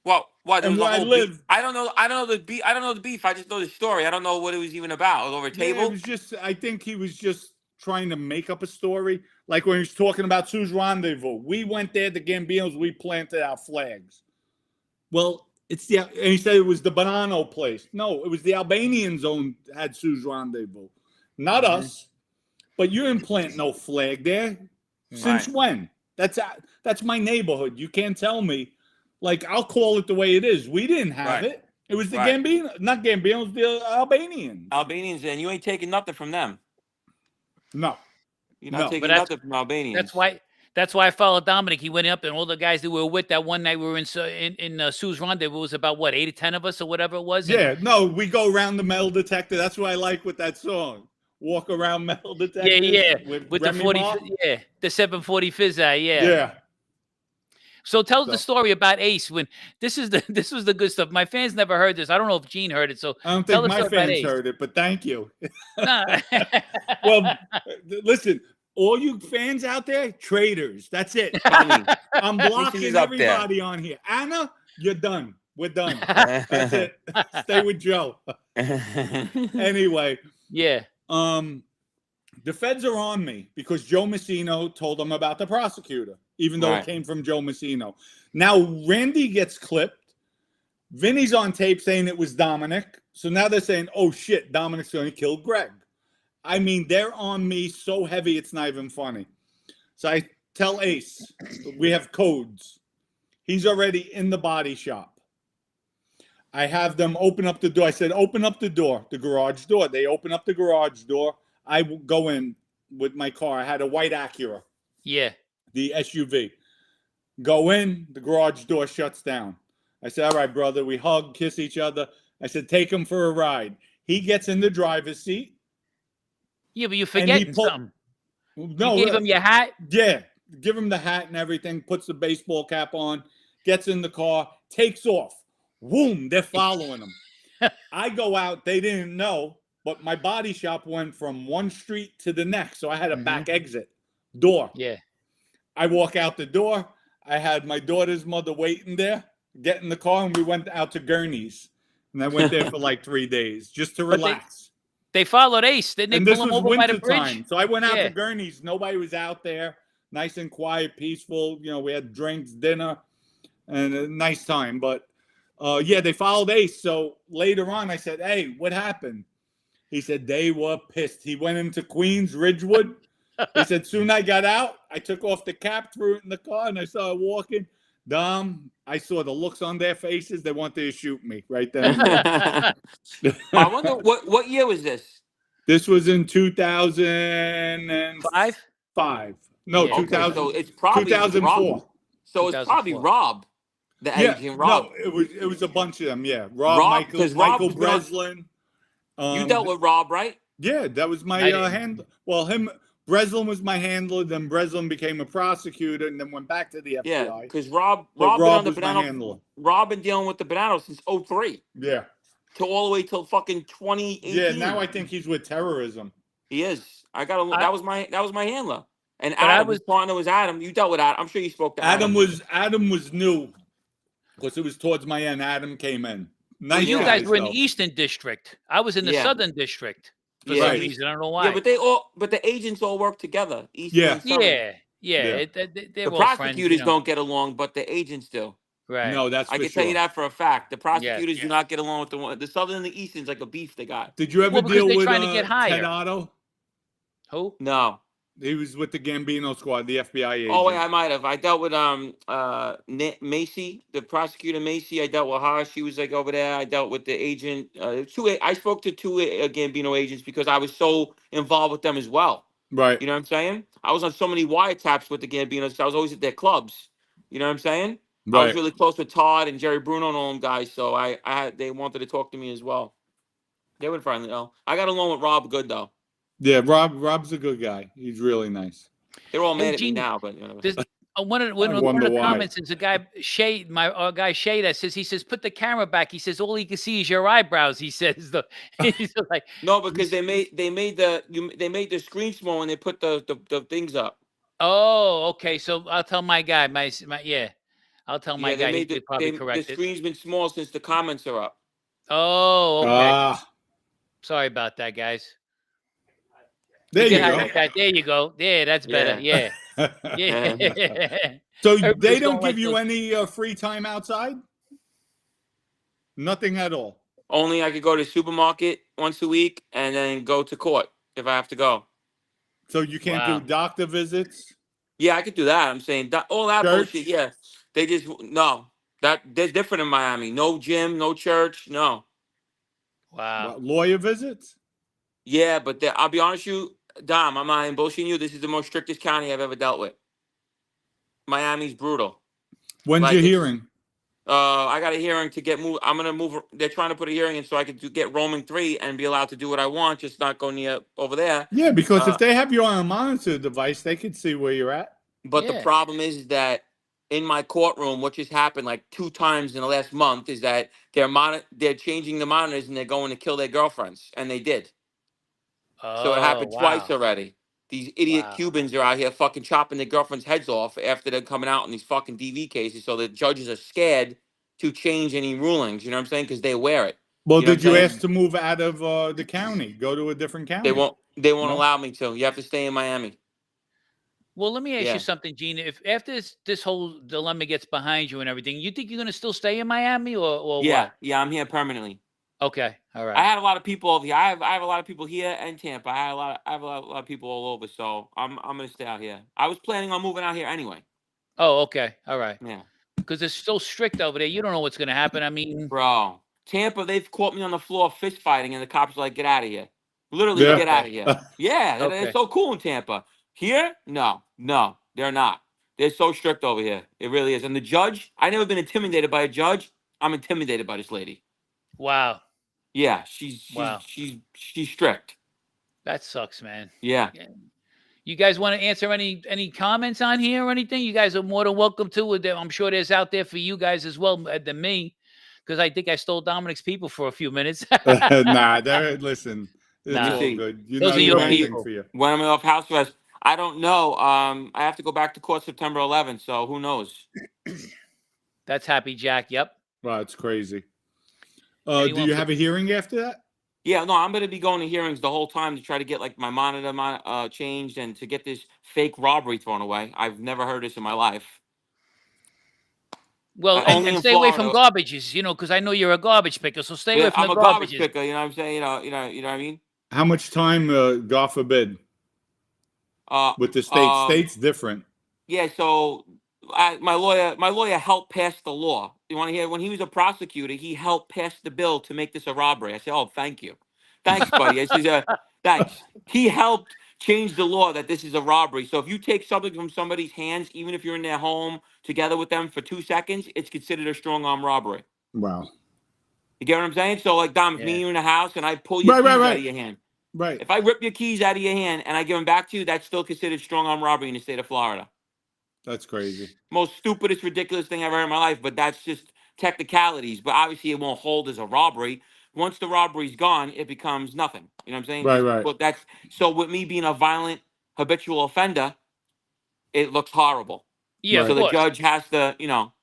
Well, what? And where I live, I don't know. I don't know the beef. I don't know the beef. I just know the story. I don't know what it was even about. It was over a table. Yeah, it was just. I think he was just trying to make up a story, like when he was talking about Sue's Rendezvous. We went there, the Gambinos. We planted our flags. Well, it's and he said it was the Banano place. No, it was the Albanian zone had Sue's Rendezvous, not us. But you didn't plant no flag there. Since when? That's my neighborhood. You can't tell me. Like, I'll call it the way it is. We didn't have it. It was the Gambino, not Gambinos, the Albanians. Albanians, and you ain't taking nothing from them. No. You're not taking nothing from Albanians. That's why I followed Dominic. He went up, and all the guys that we were with that one night we were in Sue's Rendezvous. It was about, 8 to 10 of us or whatever it was? Yeah, no, we go around the metal detector. That's what I like with that song. Walk around metal detector. Yeah. With the 40, Mark. the 740 Fizz eye, Yeah. So tell us the story about Ace. When this was the good stuff. My fans never heard this. I don't know if Gene heard it. So I don't think my fans heard it, but thank you. Nah. Well, listen, all you fans out there, traitors. That's it. I'm blocking everybody on here. Anna, you're done. We're done. That's it. Stay with Joe. Anyway. Yeah. The feds are on me because Joe Messino told them about the prosecutor, even though it came from Joe Messino. Now, Randy gets clipped. Vinny's on tape saying it was Dominic. So now they're saying, oh, shit, Dominic's going to kill Greg. I mean, they're on me so heavy, it's not even funny. So I tell Ace, we have codes. He's already in the body shop. I have them open up the door. I said, open up the door, the garage door. They open up the garage door. I go in with my car. I had a white Acura. Yeah. The SUV. Go in, the garage door shuts down. I said, all right, brother. We hug, kiss each other. I said, take him for a ride. He gets in the driver's seat. Yeah, but you're forgetting something. No. You gave him your hat? Yeah. Give him the hat and everything. Puts the baseball cap on. Gets in the car. Takes off. Boom. They're following him. I go out. They didn't know. But my body shop went from one street to the next. So I had a back exit door. Yeah. I walk out the door. I had my daughter's mother waiting there, get in the car, and we went out to Gurney's. And I went there for like 3 days just to relax. They followed Ace. Didn't they pull him over by the bridge? Time. So I went out to Gurney's. Nobody was out there. Nice and quiet, peaceful. You know, we had drinks, dinner, and a nice time. But, they followed Ace. So later on, I said, hey, what happened? He said they were pissed. He went into Queens, Ridgewood. He said, soon I got out, I took off the cap, threw it in the car, and I started walking. Dom, I saw the looks on their faces. They wanted to shoot me right then. I wonder, what year was this? This was in 2005? No, Yeah. 2000. So it's probably 2004. Rob. So it's probably Rob. The agent Rob. No, it was a bunch of them, yeah. Michael Breslin. You dealt with Rob, right? Yeah, that was my handler. Well, Breslin was my handler. Then Breslin became a prosecutor, and then went back to the FBI. Yeah, because Rob been dealing with the Banano since 2003. Yeah, to all the way till fucking 2018. Yeah, now I think he's with terrorism. He is. That was my handler. And Adam, his partner was Adam. You dealt with Adam. I'm sure you spoke to Adam. Adam was new because it was towards my end. Adam came in. Nice you guys were in the Eastern District. I was in the Southern District for some reason. I don't know why. Yeah, but the agents all work together. The prosecutors don't get along, but the agents do. Right. No, that's I can tell you that for a fact. The prosecutors do not get along with the Southern and the Eastern's like a beef they got. Did you ever deal with trying to get higher. Ted Otto? Who? No. He was with the Gambino squad, the FBI agent. Oh, wait, I might have. I dealt with Macy, the prosecutor Macy. I dealt with her. She was like over there. I dealt with the agent. I spoke to two Gambino agents because I was so involved with them as well. Right. You know what I'm saying? I was on so many wiretaps with the Gambinos. I was always at their clubs. You know what I'm saying? I was Right. really close with Todd and Jerry Bruno and all them guys, so they wanted to talk to me as well. They were friendly though. I got along with Rob good though. Yeah, Rob's a good guy. He's really nice. They're all Hey, mad at me Gene, now, but one of wonder the why. comments is a guy Shay, our guy Shay, that says put the camera back. He says all he can see is your eyebrows. He says he's like no, because they made the screen small and they put the things up. Oh, okay. So I'll tell my guy, I'll tell my guy. He could probably correct the it. screen's been small since the comments are up. Oh, okay. Ah, Sorry about that, guys. there you can go. hack that. There you go. Yeah, that's better. Yeah. Yeah. So Everybody's they don't going give you any free time outside? Nothing at all. Only I could go to the supermarket once a week and then go to court if I have to go. So you can't Wow. do doctor visits? Yeah, I could do that. I'm saying all that Church? bullshit. Yeah, they just no. They're different in Miami. No gym, no church, no. Wow. What, lawyer visits? Yeah, but I'll be honest with you, Dom, I'm not even bullshitting you. This is the most strictest county I've ever dealt with. Miami's brutal. When's Like, your hearing? I got a hearing to get moved. I'm gonna move. They're trying to put a hearing in so I can get roaming 3 and be allowed to do what I want, just not go near over there. Yeah, because if they have you on a monitor device, they can see where you're at. But the problem is that in my courtroom, what just happened like 2 times in the last month is that they're changing the monitors and they're going to kill their girlfriends, and they did. So it happened twice already. These idiot Cubans are out here fucking chopping their girlfriends' heads off after they're coming out in these fucking DV cases. So the judges are scared to change any rulings. You know what I'm saying? Because they wear it. Well, you know did you ask to move out of the county? Go to a different county? They won't allow me to. You have to stay in Miami. Well, let me ask you something, Gene. If after this whole dilemma gets behind you and everything, you think you're going to still stay in Miami or what? Yeah, I'm here permanently. Okay, all right. I had a lot of people over here. I have a lot of people here in Tampa. I have a lot of people all over. So I'm gonna stay out here. I was planning on moving out here anyway. Oh, okay, all right. Yeah. Because it's so strict over there. You don't know what's going to happen. I mean, bro, Tampa, they've caught me on the floor fist fighting, and the cops are like, "Get out of here!" Literally, get out of here. Yeah, it's so cool in Tampa. Here, no, they're not. They're so strict over here. It really is. And the judge, I never been intimidated by a judge. I'm intimidated by this lady. Wow. Yeah, she's strict. That sucks, man. Yeah. You guys want to answer any comments on here or anything? You guys are more than welcome to. I'm sure there's out there for you guys as well than me, because I think I stole Dominic's people for a few minutes. Nah, listen. It's all good. Those are your people. For you. When I'm off house arrest, I don't know. I have to go back to court September 11th, so who knows? That's Happy Jack. Yep. Wow, it's crazy. Do you have a hearing after that? Yeah, no, I'm going to be going to hearings the whole time to try to get like my monitor changed and to get this fake robbery thrown away. I've never heard this in my life. Well, and stay away from garbages, because I know you're a garbage picker, so stay away from the garbages. I'm a garbage picker, you know what I'm saying? You know what I mean? How much time, God forbid, with the state? State's different. Yeah, so my lawyer helped pass the law. You want to hear? When he was a prosecutor, he helped pass the bill to make this a robbery. I said, "Oh, thank you, thanks, buddy." I said, "Thanks." He helped change the law that this is a robbery. So if you take something from somebody's hands, even if you're in their home together with them for 2 seconds, it's considered a strong arm robbery. Wow. You get what I'm saying? So like, Dom, if me and you in the house and I pull your keys out of your hand, right? If I rip your keys out of your hand and I give them back to you, that's still considered strong arm robbery in the state of Florida. That's crazy. Most stupidest, ridiculous thing I've ever heard in my life, but that's just technicalities. But obviously, it won't hold as a robbery. Once the robbery's gone, it becomes nothing. You know what I'm saying? Right. But so with me being a violent, habitual offender, it looks horrible. Yeah. So the judge has to, you know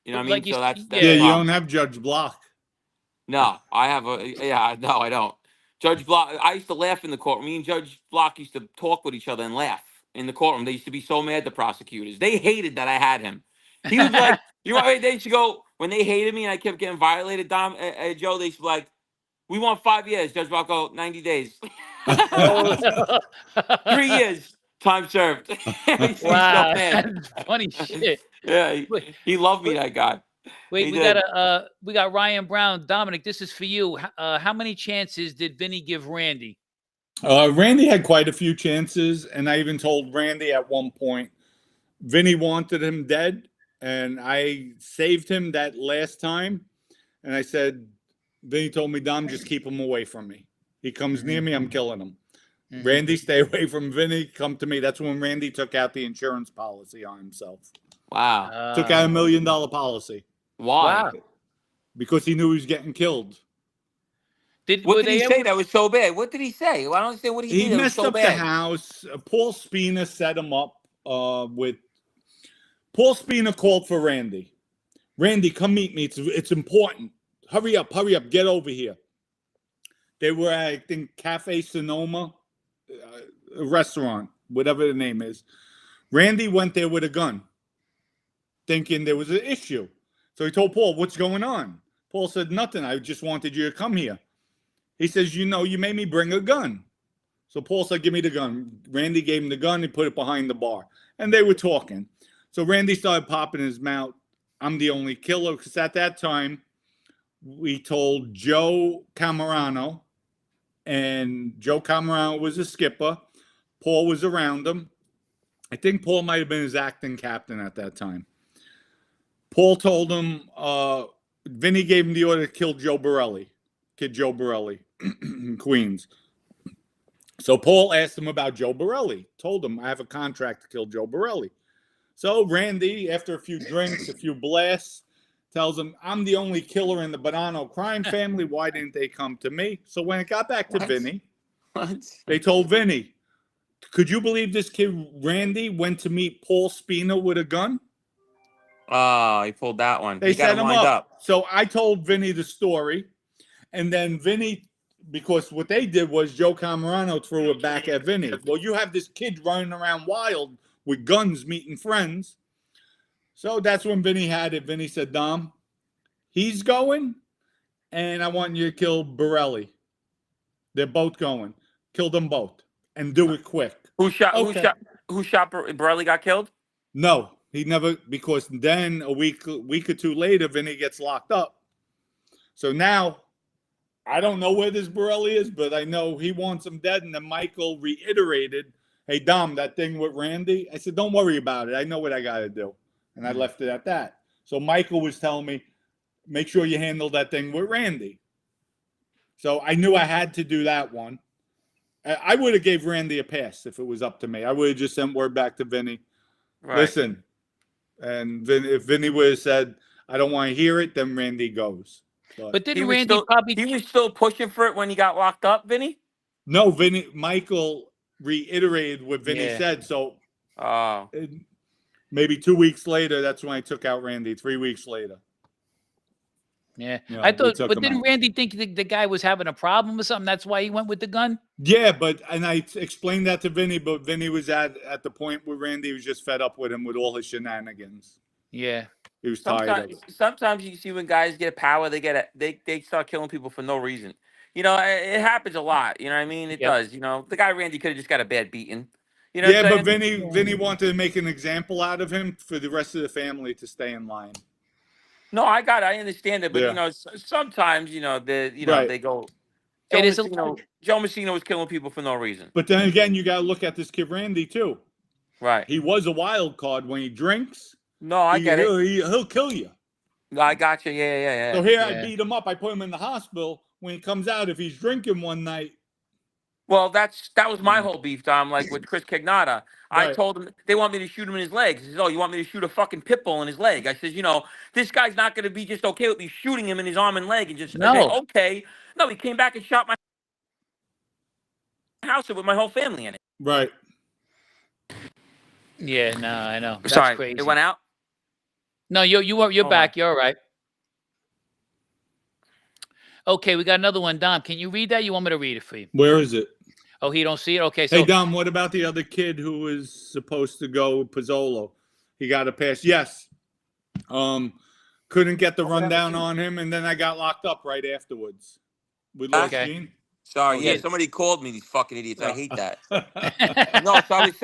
what I mean? So that's you don't have Judge Block. No, I have no, I don't. Judge Block. I used to laugh in the courtroom. Me and Judge Block used to talk with each other and laugh in the courtroom. They used to be so mad, the prosecutors. They hated that I had him. He was like, they used to go, when they hated me and I kept getting violated, Dom, Joe, they used to be like, "We want 5 years." Judge Block go, 90 days. 3 years, time served. Wow, that's funny shit. Yeah, he loved me, that guy. Wait, we got Ryan Brown. Dominic, this is for you. How many chances did Vinnie give Randy? Randy had quite a few chances, and I even told Randy at one point, Vinnie wanted him dead, and I saved him that last time. And I said, Vinnie told me, Dom, just keep him away from me. He comes near me, I'm killing him. Randy, stay away from Vinnie. Come to me. That's when Randy took out the insurance policy on himself. Wow. Took out $1 million policy. Why? Wow. Because he knew he was getting killed. What did he say that was so bad? What did he say? Well, I don't understand what he did. He messed up the house. Paul Spina set him up with... Paul Spina called for Randy. Randy, come meet me. It's important. Hurry up. Get over here. They were at, I think, Cafe Sonoma, a restaurant, whatever the name is. Randy went there with a gun, thinking there was an issue. So he told Paul, what's going on? Paul said, nothing. I just wanted you to come here. He says, you made me bring a gun. So Paul said, give me the gun. Randy gave him the gun. He put it behind the bar. And they were talking. So Randy started popping his mouth. I'm the only killer. Because at that time, we told Joe Camerano. And Joe Camerano was a skipper. Paul was around him. I think Paul might have been his acting captain at that time. Paul told him, Vinnie gave him the order to kill Kid Joe Borrello in Queens. So Paul asked him about Joe Borrello. Told him, I have a contract to kill Joe Borrello. So Randy, after a few drinks, a few blasts, tells him, I'm the only killer in the Bonanno crime family. Why didn't they come to me? So when it got back to Vinnie, they told Vinnie, could you believe this kid Randy went to meet Paul Spina with a gun? Oh, he pulled that one. They set him up. So I told Vinnie the story. And then Vinnie, because what they did was Joe Camerano threw it back at Vinnie. Well, you have this kid running around wild with guns meeting friends. So that's when Vinnie had it. Vinnie said, Dom, he's going, and I want you to kill Borrello. They're both going. Kill them both. And do it quick. Who shot Borrello got killed? No, he never, because then a week or two later, Vinnie gets locked up. So now, I don't know where this Borrello is, but I know he wants him dead. And then Michael reiterated, hey, Dom, that thing with Randy. I said, don't worry about it. I know what I got to do. And I left it at that. So Michael was telling me, make sure you handle that thing with Randy. So I knew I had to do that one. I would have gave Randy a pass if it was up to me. I would have just sent word back to Vinnie. Right. Listen. And if Vinnie would have said, I don't want to hear it, then Randy goes. But didn't Randy he was still pushing for it when he got locked up, Vinnie? No, Michael reiterated what Vinnie said. So maybe 2 weeks later, that's when I took out Randy. 3 weeks later. Yeah. I thought, but didn't Randy think the guy was having a problem or something? That's why he went with the gun? Yeah, and I explained that to Vinnie, but Vinnie was at the point where Randy was just fed up with him with all his shenanigans. Yeah. He was tired of it. Sometimes you see when guys get power, they start killing people for no reason. It happens a lot. You know what I mean? It does. The guy Randy could have just got a bad beating. Yeah, but Vinnie wanted to make an example out of him for the rest of the family to stay in line. No, I understand it, but sometimes they go. Joe Messina was killing people for no reason. But then again, you got to look at this kid Randy too. Right. He was a wild card when he drinks. No, I get it. He'll kill you. I got you. Yeah. So here I beat him up. I put him in the hospital. When he comes out, if he's drinking one night. Well, that was my whole beef, Dom. Like with Chris Cagnata, I told him they want me to shoot him in his leg. He says, "Oh, you want me to shoot a fucking pit bull in his leg?" I says, this guy's not going to be just okay with me shooting him in his arm and leg and just I said, okay. No, he came back and shot my house with my whole family in it. Right. Yeah, no, I know. That's Sorry, crazy. It went out. No, you're back. You're all right. Okay, we got another one. Dom, can you read that? You want me to read it for you? Where is it? Oh, he don't see it? Okay. So, hey, Dom, what about the other kid who was supposed to go with Pozzolo? He got a pass. Yes. Couldn't get the rundown on him, and then I got locked up right afterwards. We lost Gene. Sorry, somebody called me, these fucking idiots. I hate that. No, so I was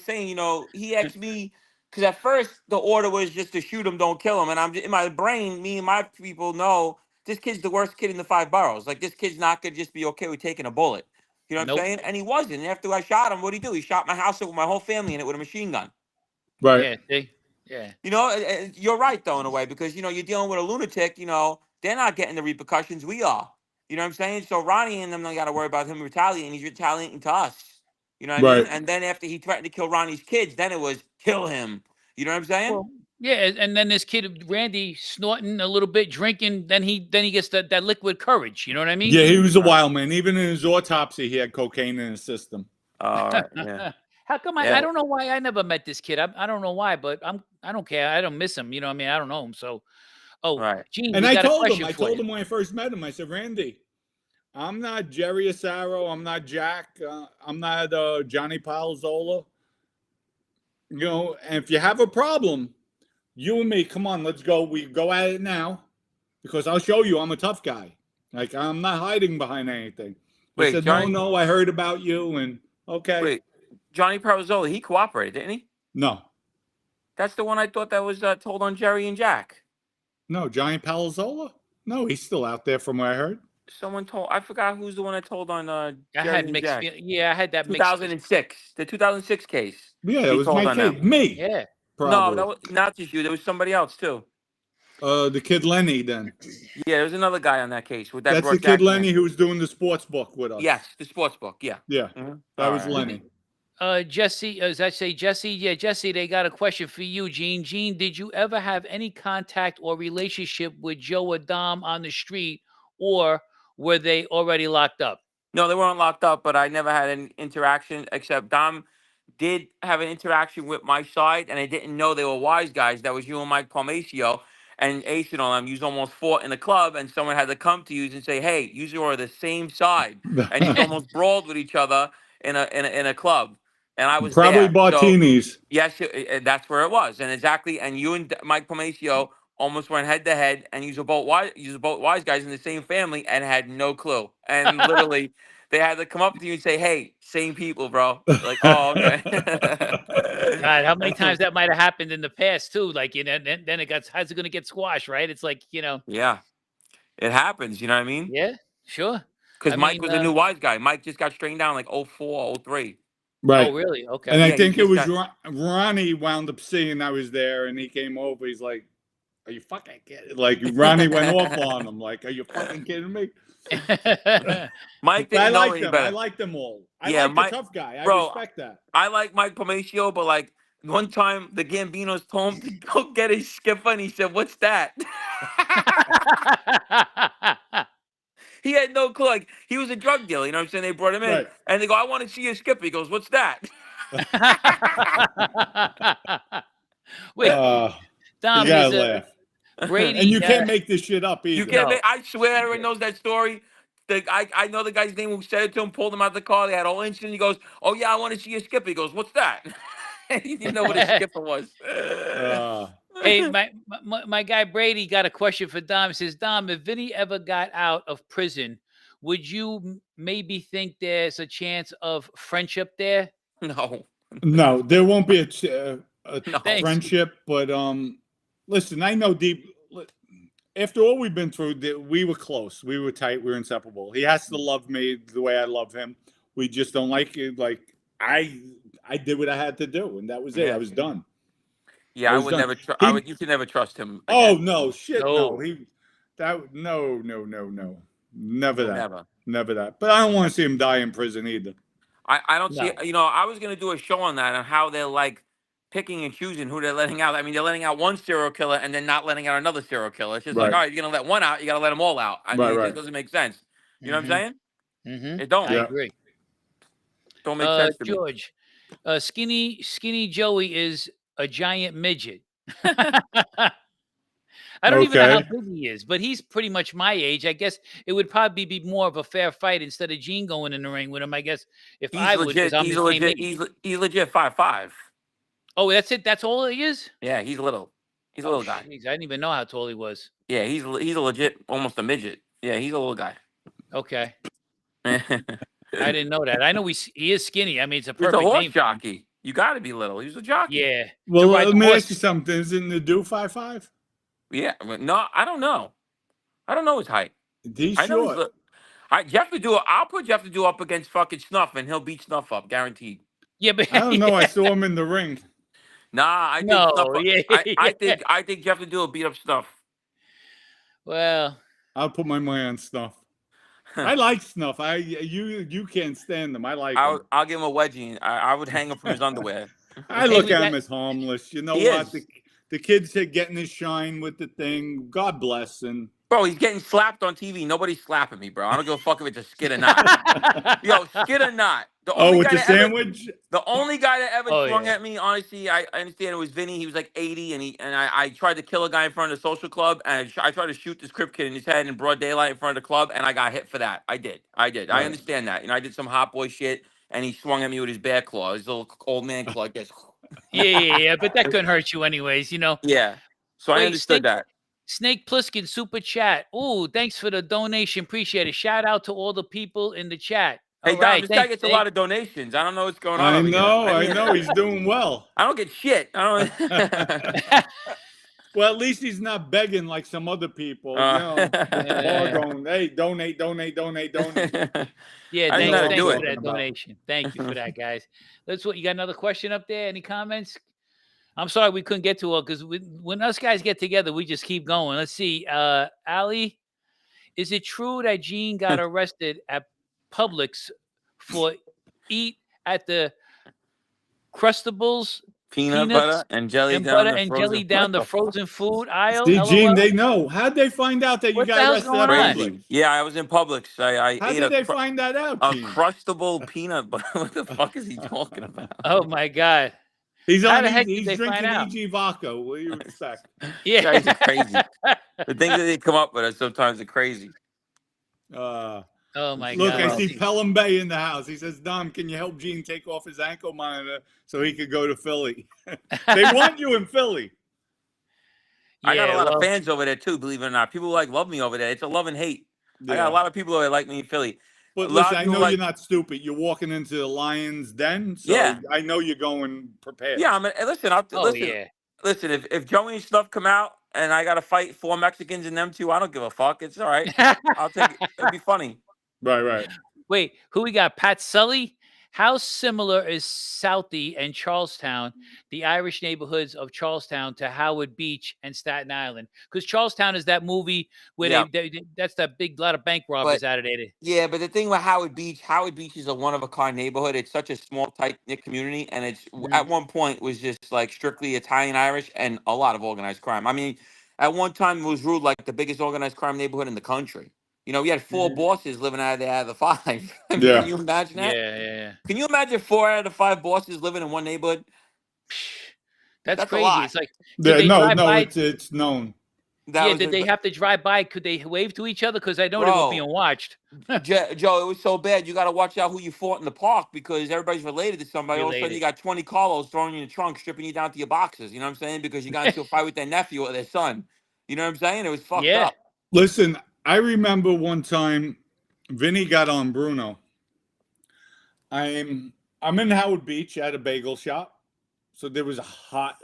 saying, he asked me, because at first the order was just to shoot him, don't kill him. And I'm in my brain, me and my people know this kid's the worst kid in the 5 boroughs. Like, this kid's not going to just be okay with taking a bullet. You know what I'm saying? And he wasn't. And after I shot him, what'd he do? He shot my house up with my whole family in it with a machine gun. Right. Yeah, see? Yeah. You know, you're right though in a way because you're dealing with a lunatic. They're not getting the repercussions. We are. You know what I'm saying? So Ronnie and them don't got to worry about him retaliating. He's retaliating to us. You know what I mean? Right. And then after he threatened to kill Ronnie's kids, then it was kill him. You know what I'm saying? Well, yeah, and then this kid Randy snorting a little bit, drinking. Then he gets that liquid courage. You know what I mean? Yeah, he was a wild man. Even in his autopsy, he had cocaine in his system. All right. Yeah. How come I don't know why I never met this kid? I don't know why, but I don't care. I don't miss him. You know what I mean? I don't know him. So, Right. Gene, And we I got a told question him for you. when I first met him, I said, Randy, I'm not Jerry Asaro. I'm not Jack. I'm not Johnny Palazola. And if you have a problem, you and me, come on, let's go. We go at it now because I'll show you I'm a tough guy. Like, I'm not hiding behind anything. He said, Johnny, no, I heard about you. And okay. Wait, Johnny Palazola, he cooperated, didn't he? No. That's the one I thought that was told on Jerry and Jack. No, Johnny Palazola? No, he's still out there from what I heard. Someone told. I forgot who's the one that told on Jerry had and mixed. Jack. Yeah, I had that 2006. The 2006 case. Yeah, it was my kid. Me. Yeah. Probably. No, that was not just you. There was somebody else too. The kid Lenny then. Yeah, there was another guy on that case with that. That's the kid Lenny who was doing the sports book with us. Yes, the sports book. Yeah. Yeah. That was Lenny. Jesse, does that say Jesse? Yeah, Jesse, they got a question for you, Gene. Gene, did you ever have any contact or relationship with Joe or Dom on the street, or were they already locked up? No, they weren't locked up, but I never had any interaction except Dom did have an interaction with my side, and I didn't know they were wise guys. That was you and Mike Palmacio and Ace and all them. You almost fought in the club, and someone had to come to you and say, "Hey, you are the same side," and you almost brawled with each other in a club. And I was probably there. Bartinis. So, yes, that's where it was, and exactly. And you and Mike Palmacio almost went head to head, and you were both wise guys in the same family, and had no clue. And literally, they had to come up to you and say, "Hey, same people, bro." Like, oh, okay. God, how many times that might have happened in the past too? Like, then it got. How's it going to get squashed? Right? It's like Yeah, it happens. You know what I mean? Yeah, sure. Because Mike was a new wise guy. Mike just got straightened down like 04, 03. Right. Oh, really? Okay. And I think it was Ronnie wound up seeing I was there, and he came over. He's like, "Are you fucking kidding?" Like Ronnie went off on him. Like, "Are you fucking kidding me?" Mike didn't know any better. I like them all. Mike, the tough guy. I respect that. I like Mike Palmacio, but like one time the Gambinos told him to go get his skipper, and he said, "What's that?" He had no clue. Like, he was a drug dealer. You know what I'm saying? They brought him in, and they go, "I want to see your skipper." He goes, "What's that?" Wait, Dom, you gotta laugh. Brady, and you can't make this shit up either. You can't. I swear, everyone knows that story. I know the guy's name who said it to him. Pulled him out of the car. They had all incident. He goes, "Oh yeah, I want to see your skipper." He goes, "What's that?" He didn't know what his skipper was. Hey, my guy Brady got a question for Dom. He says, Dom, if Vinnie ever got out of prison, would you maybe think there's a chance of friendship there? No, there won't be a friendship. But listen, I know deep. After all we've been through, we were close. We were tight. We were inseparable. He has to love me the way I love him. We just don't like it. Like I did what I had to do, and that was it. I was done. Yeah, I would done. Never. You can never trust him. Again. Oh no, shit, no. No. Never that. Never that. But I don't want to see him die in prison either. I don't see. I was gonna do a show on that, on how they're like picking and choosing who they're letting out. I mean, they're letting out one serial killer and then not letting out another serial killer. It's just like, all right, you're gonna let one out, you gotta let them all out. I mean, it just doesn't make sense. You know what I'm saying? Mm-hmm. It don't. I agree. Don't make sense to George, skinny Joey is a giant midget. I don't even know how big he is, but he's pretty much my age. I guess it would probably be more of a fair fight instead of Gene going in the ring with him. I guess if he's I legit, would, he's legit 5'5". Oh, that's it. That's all he is. Yeah, he's little. He's a little guy. Geez, I didn't even know how tall he was. Yeah, he's a legit, almost a midget. Yeah, he's a little guy. Okay. I didn't know that. I know he is skinny. I mean, it's a perfect He's a horse name. jockey. You got to be little. He's a jockey. Yeah. Well, let me ask you something. Isn't the dude 5'5"? Yeah. No, I don't know. I don't know his height. He's short. Jeff to do it. I'll put Jeff to do up against fucking Snuff, and he'll beat Snuff up, guaranteed. Yeah, but I don't know. I saw him in the ring. Nah, I think No, stuff. yeah, I think you have to do a beat up stuff. Well, I'll put my money on Snuff. I like Snuff. You can't stand them. I like him. I'll give him a wedgie. I would hang him from his underwear. I look at him as harmless. You know He what? is. The kid's getting his shine with the thing. God bless him. Bro, he's getting slapped on TV. Nobody's slapping me, bro. I don't give a fuck if it's a skit or not. Yo, skit or not. With the sandwich? The only guy that ever swung yeah. at me, honestly, I understand it was Vinnie. He was like 80, and I tried to kill a guy in front of the social club, and I tried to shoot this Crip kid in his head in broad daylight in front of the club, and I got hit for that. I did. Right. I understand that. You know, I did some hot boy shit, and he swung at me with his bear claw, his little old man claw. Like this. Yeah, but that couldn't hurt you anyways, you know. Yeah. So I understood that. Snake Pliskin super chat. Oh, thanks for the donation. Appreciate it. Shout out to all the people in the chat. Hey, All Dom, right, this guy gets a lot of donations. I don't know what's going on. I over know. here. I know. He's doing well. I don't get shit. I don't. Well, at least he's not begging like some other people. You know, going, hey, donate. Yeah, I didn't know how to thanks do for it. that donation. Thank you for that, guys. You got another question up there? Any comments? I'm sorry we couldn't get to it because when us guys get together, we just keep going. Let's see. Ali, is it true that Gene got arrested at Publix for eat at the Crustables? Peanut butter and jelly down the frozen food aisle. See, Gene, they know. How'd they find out that you What the got hell's arrested going at on? Publix? Yeah, I was in Publix. I How ate did they find that out, a Gene? Crustable peanut butter. What the fuck is he talking about? Oh my God. He's How on. the heck did He's they drinking find out? EG vodka. What do you expect? Yeah. Guys are crazy. The things that they come up with are sometimes crazy. Oh my Look, God. I see Pelham Bay in the house. He says, Dom, can you help Gene take off his ankle monitor so he could go to Philly? They want you in Philly. I got a lot of fans over there too, believe it or not. People love me over there. It's a love and hate. Yeah. I got a lot of people that like me in Philly. But listen, I know you're not stupid. You're walking into the Lions Den, so yeah. I know you're going prepared. Yeah, listen, if Joey and Snuff come out and I got to fight 4 Mexicans and them 2, I don't give a fuck. It's all right. I'll take it. It'll be funny. Right. Wait, who we got? Pat Sully? How similar is Southie and Charlestown, the Irish neighborhoods of Charlestown, to Howard Beach and Staten Island? Because Charlestown is that movie where that's that big lot of bank robbers out of there. Yeah, but the thing with Howard Beach is a one-of-a-kind neighborhood. It's such a small, tight-knit community, and it's at one point was just like strictly Italian-Irish and a lot of organized crime. I mean, at one time it was ruled like the biggest organized crime neighborhood in the country. You know, we had 4 bosses living out of the 5. I mean, can you imagine that? Yeah. Can you imagine 4 out of the 5 bosses living in one neighborhood? That's crazy. A lot. It's like it's known. Did they have to drive by? Could they wave to each other? Because I know they were being watched. Joe, it was so bad. You got to watch out who you fought in the park because everybody's related to somebody. All of a sudden, you got 20 Carlos throwing you in the trunk, stripping you down to your boxes. You know what I'm saying? Because you got into a fight with their nephew or their son. You know what I'm saying? It was fucked up. Listen, I remember one time Vinnie got on Bruno. I'm in Howard Beach at a bagel shop. So there was a hot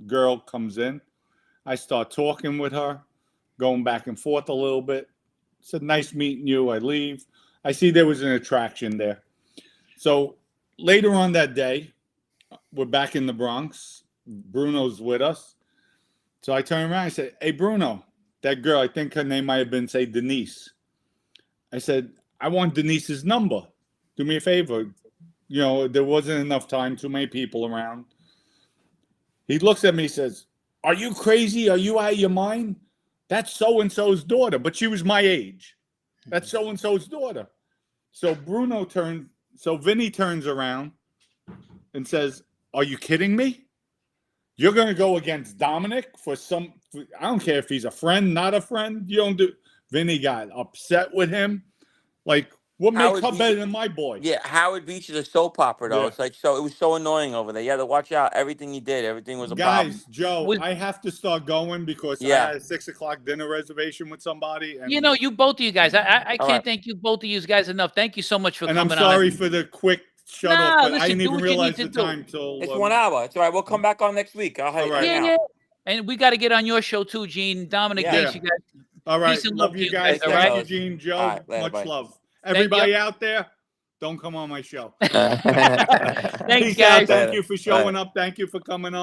girl comes in. I start talking with her, going back and forth a little bit. Said, nice meeting you. I leave. I see there was an attraction there. So later on that day, we're back in the Bronx. Bruno's with us. So I turn around. I said, hey, Bruno. That girl, I think her name might have been, say, Denise. I said, I want Denise's number. Do me a favor. You know, there wasn't enough time, too many people around. He looks at me and says, are you crazy? Are you out of your mind? That's so-and-so's daughter. But she was my age. That's so-and-so's daughter. So Vinnie turns around and says, are you kidding me? You're going to go against Dominic I don't care if he's a friend, not a friend. You don't do. Vinnie got upset with him. Like, what makes her better than my boy? Yeah, Howard Beach is a soap opera, though. Yeah. It's like, it was so annoying over there. You had to watch out. Everything he did, everything was a problem. Guys, Joe, I have to start going because I had a 6:00 dinner reservation with somebody. And, you both of you guys. I can't thank you both of you guys enough. Thank you so much for coming on. And I'm sorry for the quick shut off, but I didn't even realize the time till. It's 1 hour. It's all right. We'll come back on next week. I'll Yeah. And we got to get on your show too, Gene. Dominic, thanks you guys. All right. Love you guys. Thank you, Gene. Joe, much love. Everybody out there, Don't come on my show. Thanks, Peace out. guys. Thank you for showing up. Thank you for coming on.